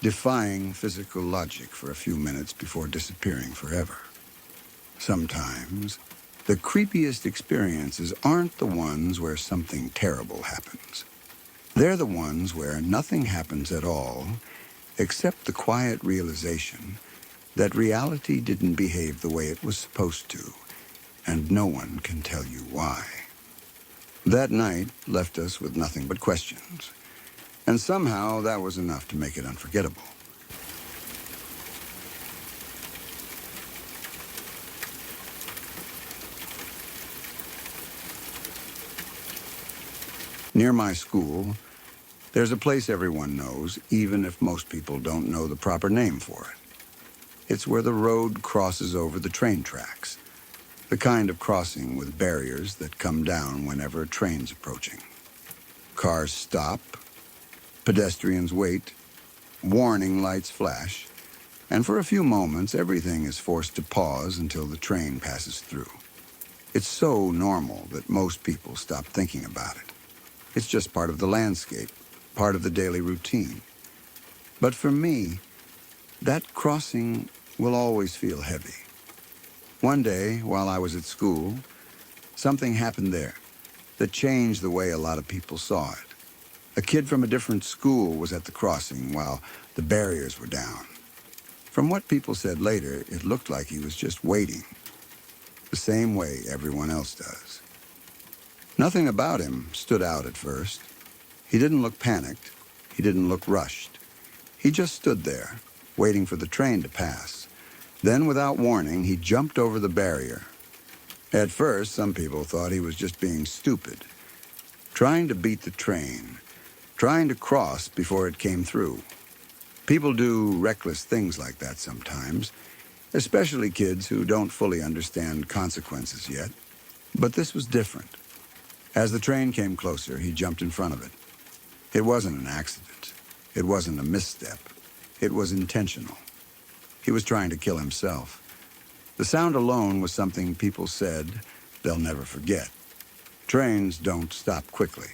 A: defying physical logic for a few minutes before disappearing forever. Sometimes, the creepiest experiences aren't the ones where something terrible happens. They're the ones where nothing happens at all, except the quiet realization that reality didn't behave the way it was supposed to, and no one can tell you why. That night left us with nothing but questions, and somehow that was enough to make it unforgettable. Near my school, there's a place everyone knows, even if most people don't know the proper name for it. It's where the road crosses over the train tracks, the kind of crossing with barriers that come down whenever a train's approaching. Cars stop, pedestrians wait, warning lights flash, and for a few moments everything is forced to pause until the train passes through. It's so normal that most people stop thinking about it. It's just part of the landscape, part of the daily routine. But for me, that crossing will always feel heavy. One day, while I was at school, something happened there that changed the way a lot of people saw it. A kid from a different school was at the crossing while the barriers were down. From what people said later, it looked like he was just waiting, the same way everyone else does. Nothing about him stood out at first. He didn't look panicked. He didn't look rushed. He just stood there, waiting for the train to pass. Then, without warning, he jumped over the barrier. At first, some people thought he was just being stupid, trying to beat the train, trying to cross before it came through. People do reckless things like that sometimes, especially kids who don't fully understand consequences yet. But this was different. As the train came closer, he jumped in front of it. It wasn't an accident. It wasn't a misstep. It was intentional. He was trying to kill himself. The sound alone was something people said they'll never forget. Trains don't stop quickly.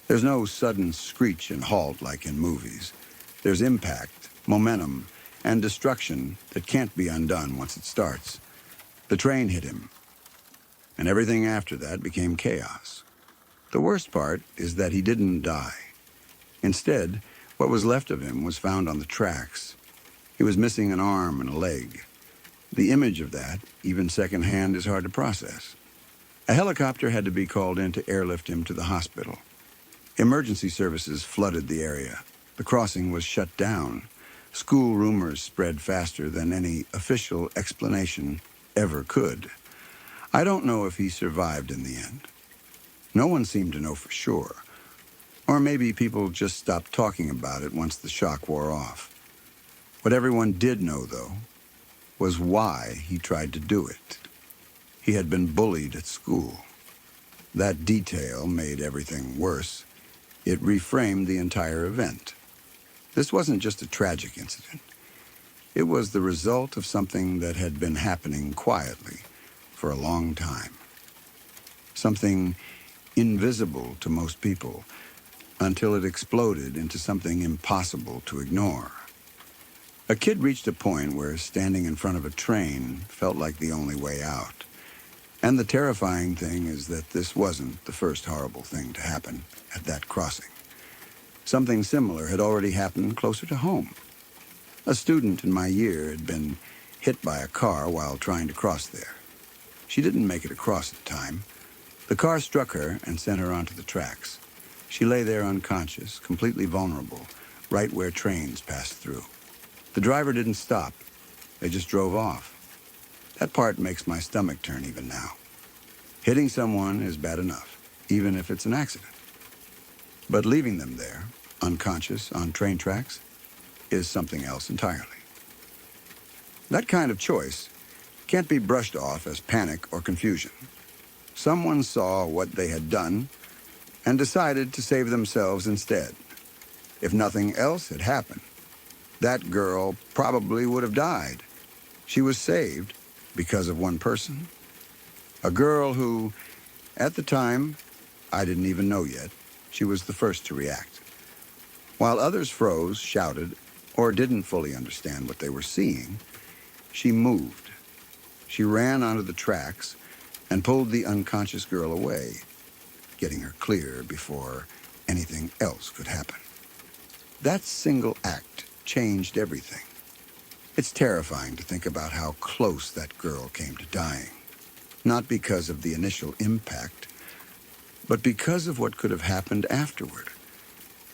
A: There's no sudden screech and halt like in movies. There's impact, momentum, and destruction that can't be undone once it starts. The train hit him, and everything after that became chaos. The worst part is that he didn't die. Instead, what was left of him was found on the tracks. He was missing an arm and a leg. The image of that, even secondhand, is hard to process. A helicopter had to be called in to airlift him to the hospital. Emergency services flooded the area. The crossing was shut down. School rumors spread faster than any official explanation ever could. I don't know if he survived in the end. No one seemed to know for sure. Or maybe people just stopped talking about it once the shock wore off. What everyone did know, though, was why he tried to do it. He had been bullied at school. That detail made everything worse. It reframed the entire event. This wasn't just a tragic incident. It was the result of something that had been happening quietly for a long time. Something invisible to most people until it exploded into something impossible to ignore. A kid reached a point where standing in front of a train felt like the only way out. And the terrifying thing is that this wasn't the first horrible thing to happen at that crossing. Something similar had already happened closer to home. A student in my year had been hit by a car while trying to cross there. She didn't make it across in time. The car struck her and sent her onto the tracks. She lay there unconscious, completely vulnerable, right where trains passed through. The driver didn't stop. They just drove off. That part makes my stomach turn even now. Hitting someone is bad enough, even if it's an accident. But leaving them there, unconscious on train tracks, is something else entirely. That kind of choice can't be brushed off as panic or confusion. Someone saw what they had done and decided to save themselves instead. If nothing else had happened, that girl probably would have died. She was saved because of one person. A girl who, at the time, I didn't even know yet, she was the first to react. While others froze, shouted, or didn't fully understand what they were seeing, she moved. She ran onto the tracks and pulled the unconscious girl away, getting her clear before anything else could happen. That single act changed everything. It's terrifying to think about how close that girl came to dying. Not because of the initial impact, but because of what could have happened afterward.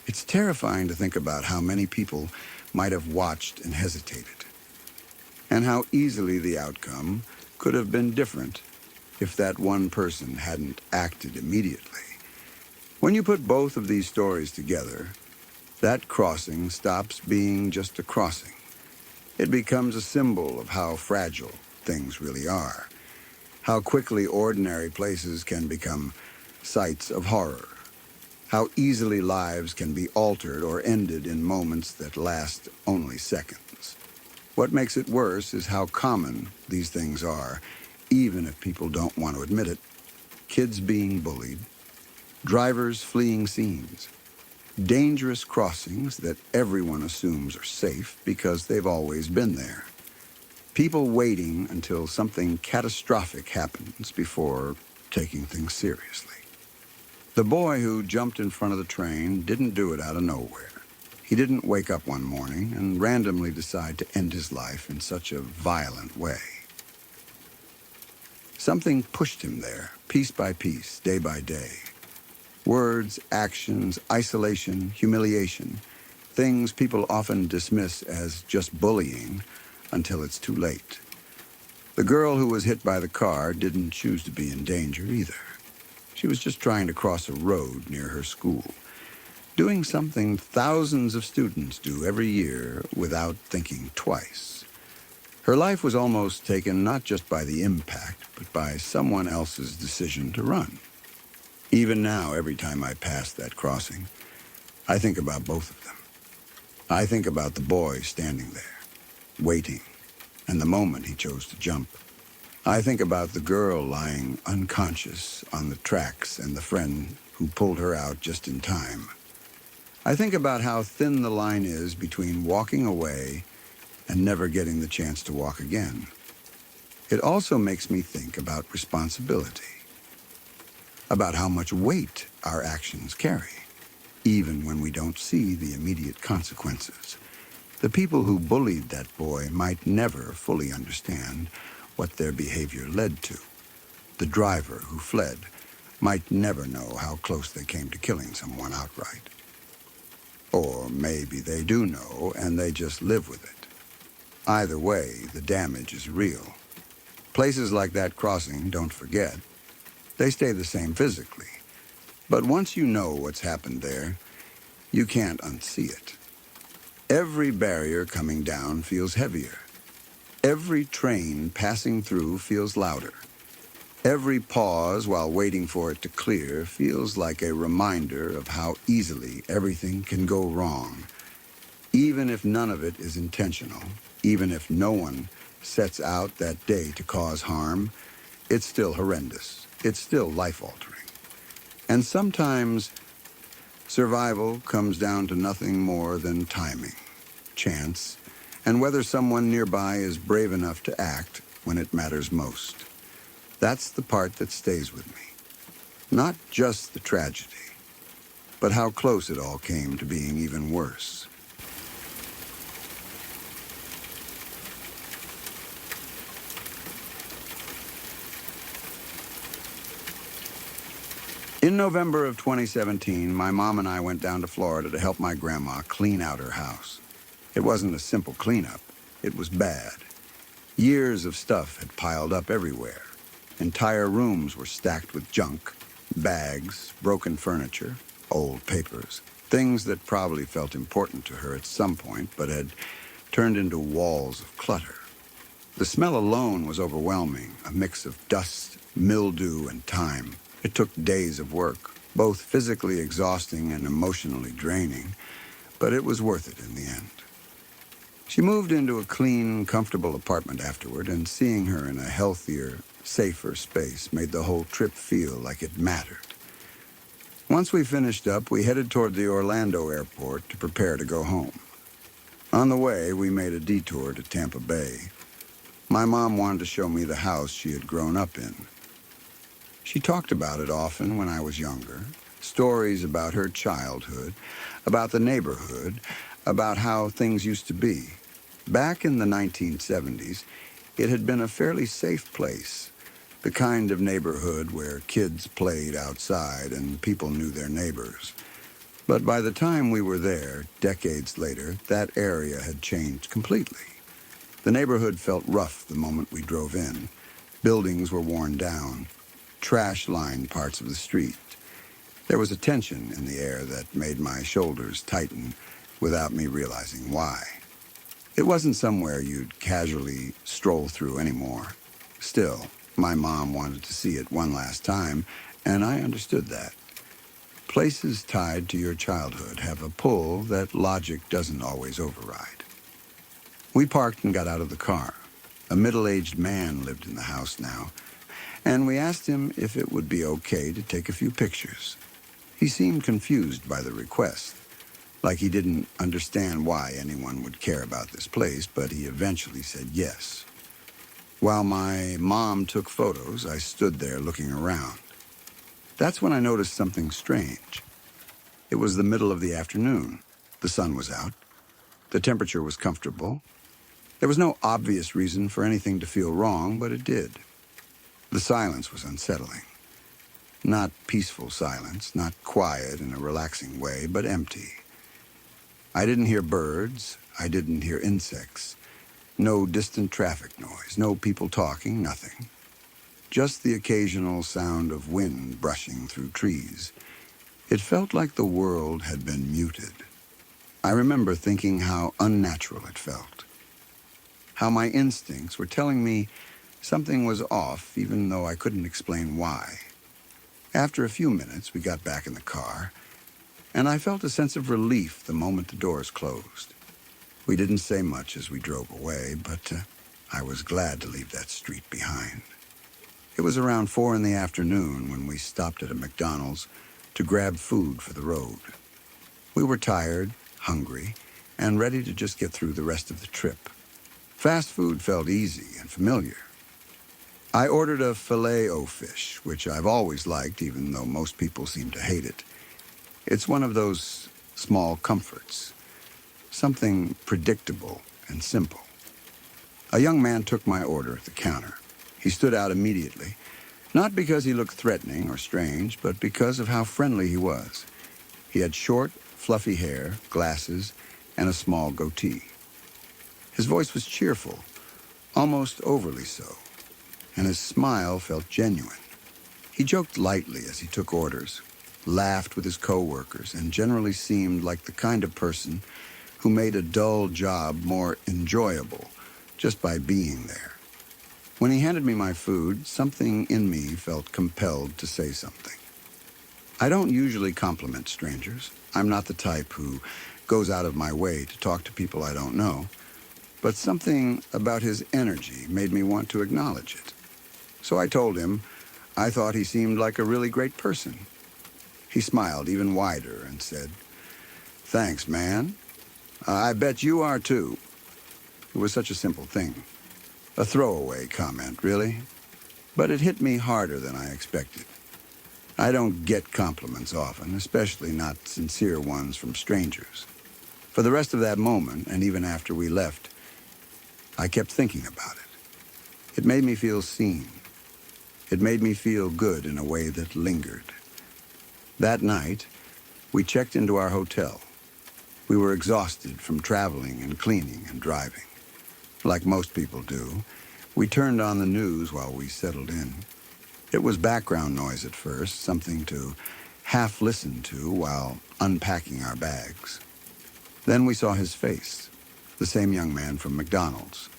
A: It's terrifying to think about how many people might have watched and hesitated, and how easily the outcome could have been different if that one person hadn't acted immediately. When you put both of these stories together, that crossing stops being just a crossing. It becomes a symbol of how fragile things really are, how quickly ordinary places can become sites of horror, how easily lives can be altered or ended in moments that last only seconds. What makes it worse is how common these things are, even if people don't want to admit it. Kids being bullied, drivers fleeing scenes, Dangerous crossings that everyone assumes are safe because they've always been there. People waiting until something catastrophic happens before taking things seriously. The boy who jumped in front of the train didn't do it out of nowhere. He didn't wake up one morning and randomly decide to end his life in such a violent way. Something pushed him there, piece by piece, day by day. Words, actions, isolation, humiliation, things people often dismiss as just bullying until it's too late. The girl who was hit by the car didn't choose to be in danger either. She was just trying to cross a road near her school, doing something thousands of students do every year without thinking twice. Her life was almost taken not just by the impact, but by someone else's decision to run. Even now, every time I pass that crossing, I think about both of them. I think about the boy standing there, waiting, and the moment he chose to jump. I think about the girl lying unconscious on the tracks and the friend who pulled her out just in time. I think about how thin the line is between walking away and never getting the chance to walk again. It also makes me think about responsibility, about how much weight our actions carry, even when we don't see the immediate consequences. The people who bullied that boy might never fully understand what their behavior led to. The driver who fled might never know how close they came to killing someone outright. Or maybe they do know and they just live with it. Either way, the damage is real. Places like that crossing, don't forget, they stay the same physically. But once you know what's happened there, you can't unsee it. Every barrier coming down feels heavier. Every train passing through feels louder. Every pause while waiting for it to clear feels like a reminder of how easily everything can go wrong. Even if none of it is intentional, even if no one sets out that day to cause harm, it's still horrendous. It's still life-altering. And sometimes survival comes down to nothing more than timing, chance, and whether someone nearby is brave enough to act when it matters most. That's the part that stays with me. Not just the tragedy, but how close it all came to being even worse. In November of 2017, my mom and I went down to Florida to help my grandma clean out her house. It wasn't a simple cleanup. It was bad. Years of stuff had piled up everywhere. Entire rooms were stacked with junk, bags, broken furniture, old papers, things that probably felt important to her at some point but had turned into walls of clutter. The smell alone was overwhelming, a mix of dust, mildew, and time. It took days of work, both physically exhausting and emotionally draining, but it was worth it in the end. She moved into a clean, comfortable apartment afterward, and seeing her in a healthier, safer space made the whole trip feel like it mattered. Once we finished up, we headed toward the Orlando airport to prepare to go home. On the way, we made a detour to Tampa Bay. My mom wanted to show me the house she had grown up in. She talked about it often when I was younger, stories about her childhood, about the neighborhood, about how things used to be. Back in the 1970s, it had been a fairly safe place, the kind of neighborhood where kids played outside and people knew their neighbors. But by the time we were there, decades later, that area had changed completely. The neighborhood felt rough the moment we drove in. Buildings were worn down. Trash lined parts of the street. There was a tension in the air that made my shoulders tighten without me realizing why. It wasn't somewhere you'd casually stroll through anymore. Still, my mom wanted to see it one last time, and I understood that. Places tied to your childhood have a pull that logic doesn't always override. We parked and got out of the car. A middle-aged man lived in the house now, and we asked him if it would be okay to take a few pictures. He seemed confused by the request. like he didn't understand why anyone would care about this place, but he eventually said yes. While my mom took photos, I stood there looking around. That's when I noticed something strange. It was the middle of the afternoon. The sun was out. The temperature was comfortable. There was no obvious reason for anything to feel wrong, but it did. The silence was unsettling. Not peaceful silence, not quiet in a relaxing way, but empty. I didn't hear birds. I didn't hear insects. No distant traffic noise, no people talking, nothing. Just the occasional sound of wind brushing through trees. It felt like the world had been muted. I remember thinking how unnatural it felt. How my instincts were telling me something was off, even though I couldn't explain why. After a few minutes, we got back in the car, and I felt a sense of relief the moment the doors closed. We didn't say much as we drove away, but I was glad to leave that street behind. It was around 4 in the afternoon when we stopped at a McDonald's to grab food for the road. We were tired, hungry, and ready to just get through the rest of the trip. Fast food felt easy and familiar. I ordered a filet-o-fish, which I've always liked, even though most people seem to hate it. It's one of those small comforts, something predictable and simple. A young man took my order at the counter. He stood out immediately, not because he looked threatening or strange, but because of how friendly he was. He had short, fluffy hair, glasses, and a small goatee. His voice was cheerful, almost overly so, and his smile felt genuine. He joked lightly as he took orders, laughed with his co-workers, and generally seemed like the kind of person who made a dull job more enjoyable just by being there. When he handed me my food, something in me felt compelled to say something. I don't usually compliment strangers. I'm not the type who goes out of my way to talk to people I don't know, but something about his energy made me want to acknowledge it. So I told him I thought he seemed like a really great person. He smiled even wider and said, "Thanks, man. I bet you are too." It was such a simple thing. A throwaway comment, really. But it hit me harder than I expected. I don't get compliments often, especially not sincere ones from strangers. For the rest of that moment, and even after we left, I kept thinking about it. It made me feel seen. It made me feel good in a way that lingered. That night, we checked into our hotel. We were exhausted from traveling and cleaning and driving. Like most people do, we turned on the news while we settled in. It was background noise at first, something to half listen to while unpacking our bags. Then we saw his face, the same young man from McDonald's,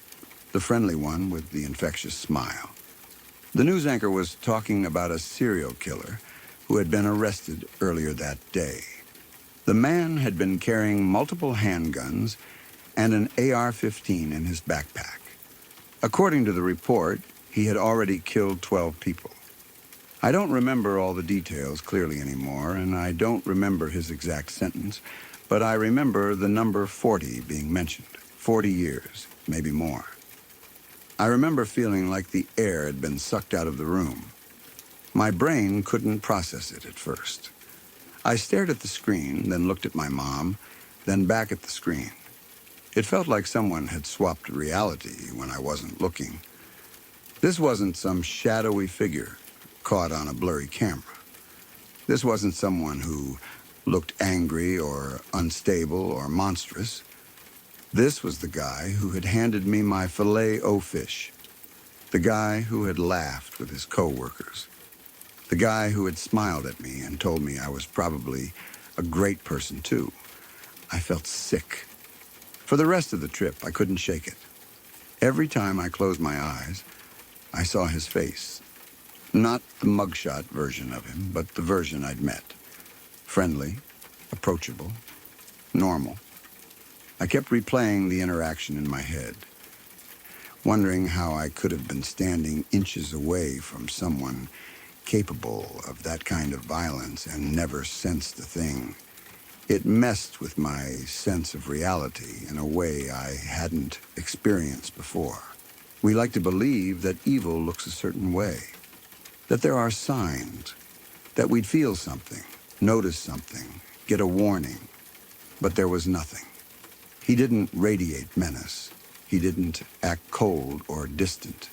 A: the friendly one with the infectious smile. The news anchor was talking about a serial killer who had been arrested earlier that day. The man had been carrying multiple handguns and an AR-15 in his backpack. According to the report, he had already killed 12 people. I don't remember all the details clearly anymore, and I don't remember his exact sentence, but I remember the number 40 being mentioned. 40 years, maybe more. I remember feeling like the air had been sucked out of the room. My brain couldn't process it at first. I stared at the screen, then looked at my mom, then back at the screen. It felt like someone had swapped reality when I wasn't looking. This wasn't some shadowy figure caught on a blurry camera. This wasn't someone who looked angry or unstable or monstrous. This was the guy who had handed me my filet-o-fish, the guy who had laughed with his co-workers, the guy who had smiled at me and told me I was probably a great person too. I felt sick. For the rest of the trip, I couldn't shake it. Every time I closed my eyes, I saw his face. Not the mugshot version of him, but the version I'd met. Friendly, approachable, normal. I kept replaying the interaction in my head, wondering how I could have been standing inches away from someone capable of that kind of violence and never sensed a thing. It messed with my sense of reality in a way I hadn't experienced before. We like to believe that evil looks a certain way, that there are signs, that we'd feel something, notice something, get a warning, but there was nothing. He didn't radiate menace. He didn't act cold or distant.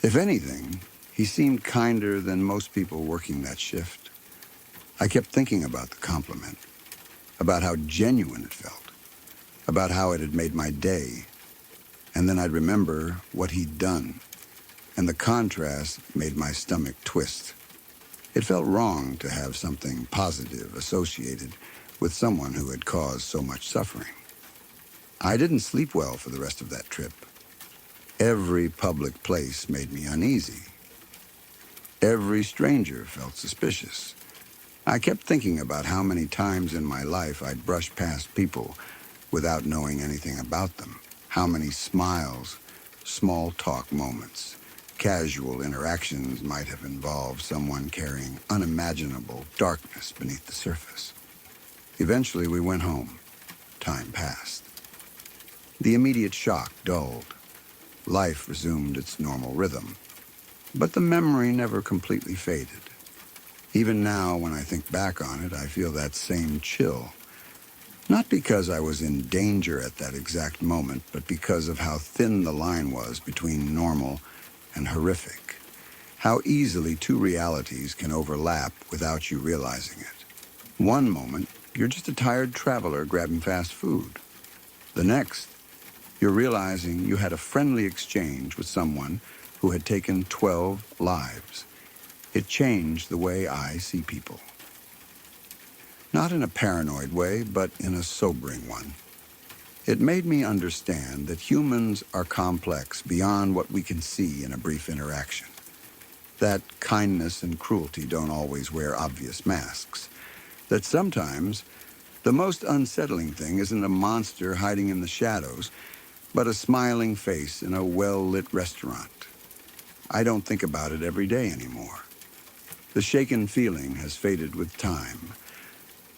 A: If anything, he seemed kinder than most people working that shift. I kept thinking about the compliment, about how genuine it felt, about how it had made my day, and then I'd remember what he'd done, and the contrast made my stomach twist. It felt wrong to have something positive associated with someone who had caused so much suffering. I didn't sleep well for the rest of that trip. Every public place made me uneasy. Every stranger felt suspicious. I kept thinking about how many times in my life I'd brushed past people without knowing anything about them. How many smiles, small talk moments, casual interactions might have involved someone carrying unimaginable darkness beneath the surface. Eventually we went home. Time passed. The immediate shock dulled. Life resumed its normal rhythm. But the memory never completely faded. Even now, when I think back on it, I feel that same chill. Not because I was in danger at that exact moment, but because of how thin the line was between normal and horrific. How easily two realities can overlap without you realizing it. One moment, you're just a tired traveler grabbing fast food. The next, you're realizing you had a friendly exchange with someone who had taken 12 lives. It changed the way I see people. Not in a paranoid way, but in a sobering one. It made me understand that humans are complex beyond what we can see in a brief interaction. That kindness and cruelty don't always wear obvious masks. That sometimes the most unsettling thing isn't a monster hiding in the shadows, but a smiling face in a well-lit restaurant. I don't think about it every day anymore. The shaken feeling has faded with time,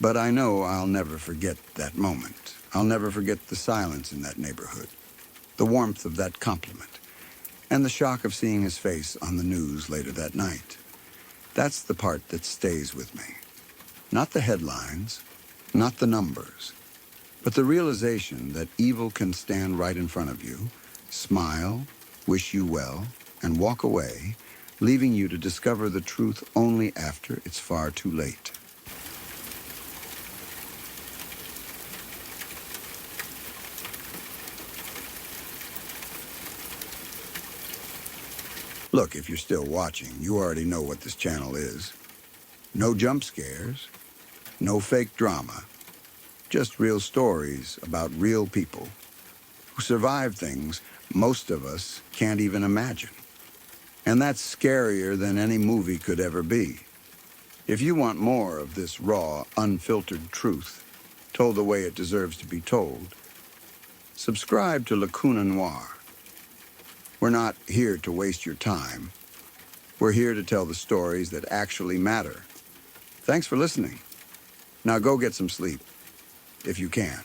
A: but I know I'll never forget that moment. I'll never forget the silence in that neighborhood, the warmth of that compliment, and the shock of seeing his face on the news later that night. That's the part that stays with me. Not the headlines, not the numbers, but the realization that evil can stand right in front of you, smile, wish you well, and walk away, leaving you to discover the truth only after it's far too late. Look, if you're still watching, you already know what this channel is. No jump scares, no fake drama, just real stories about real people who survive things most of us can't even imagine. And that's scarier than any movie could ever be. If you want more of this raw, unfiltered truth, told the way it deserves to be told, subscribe to Lacuna Noir. We're not here to waste your time. We're here to tell the stories that actually matter. Thanks for listening. Now go get some sleep, if you can.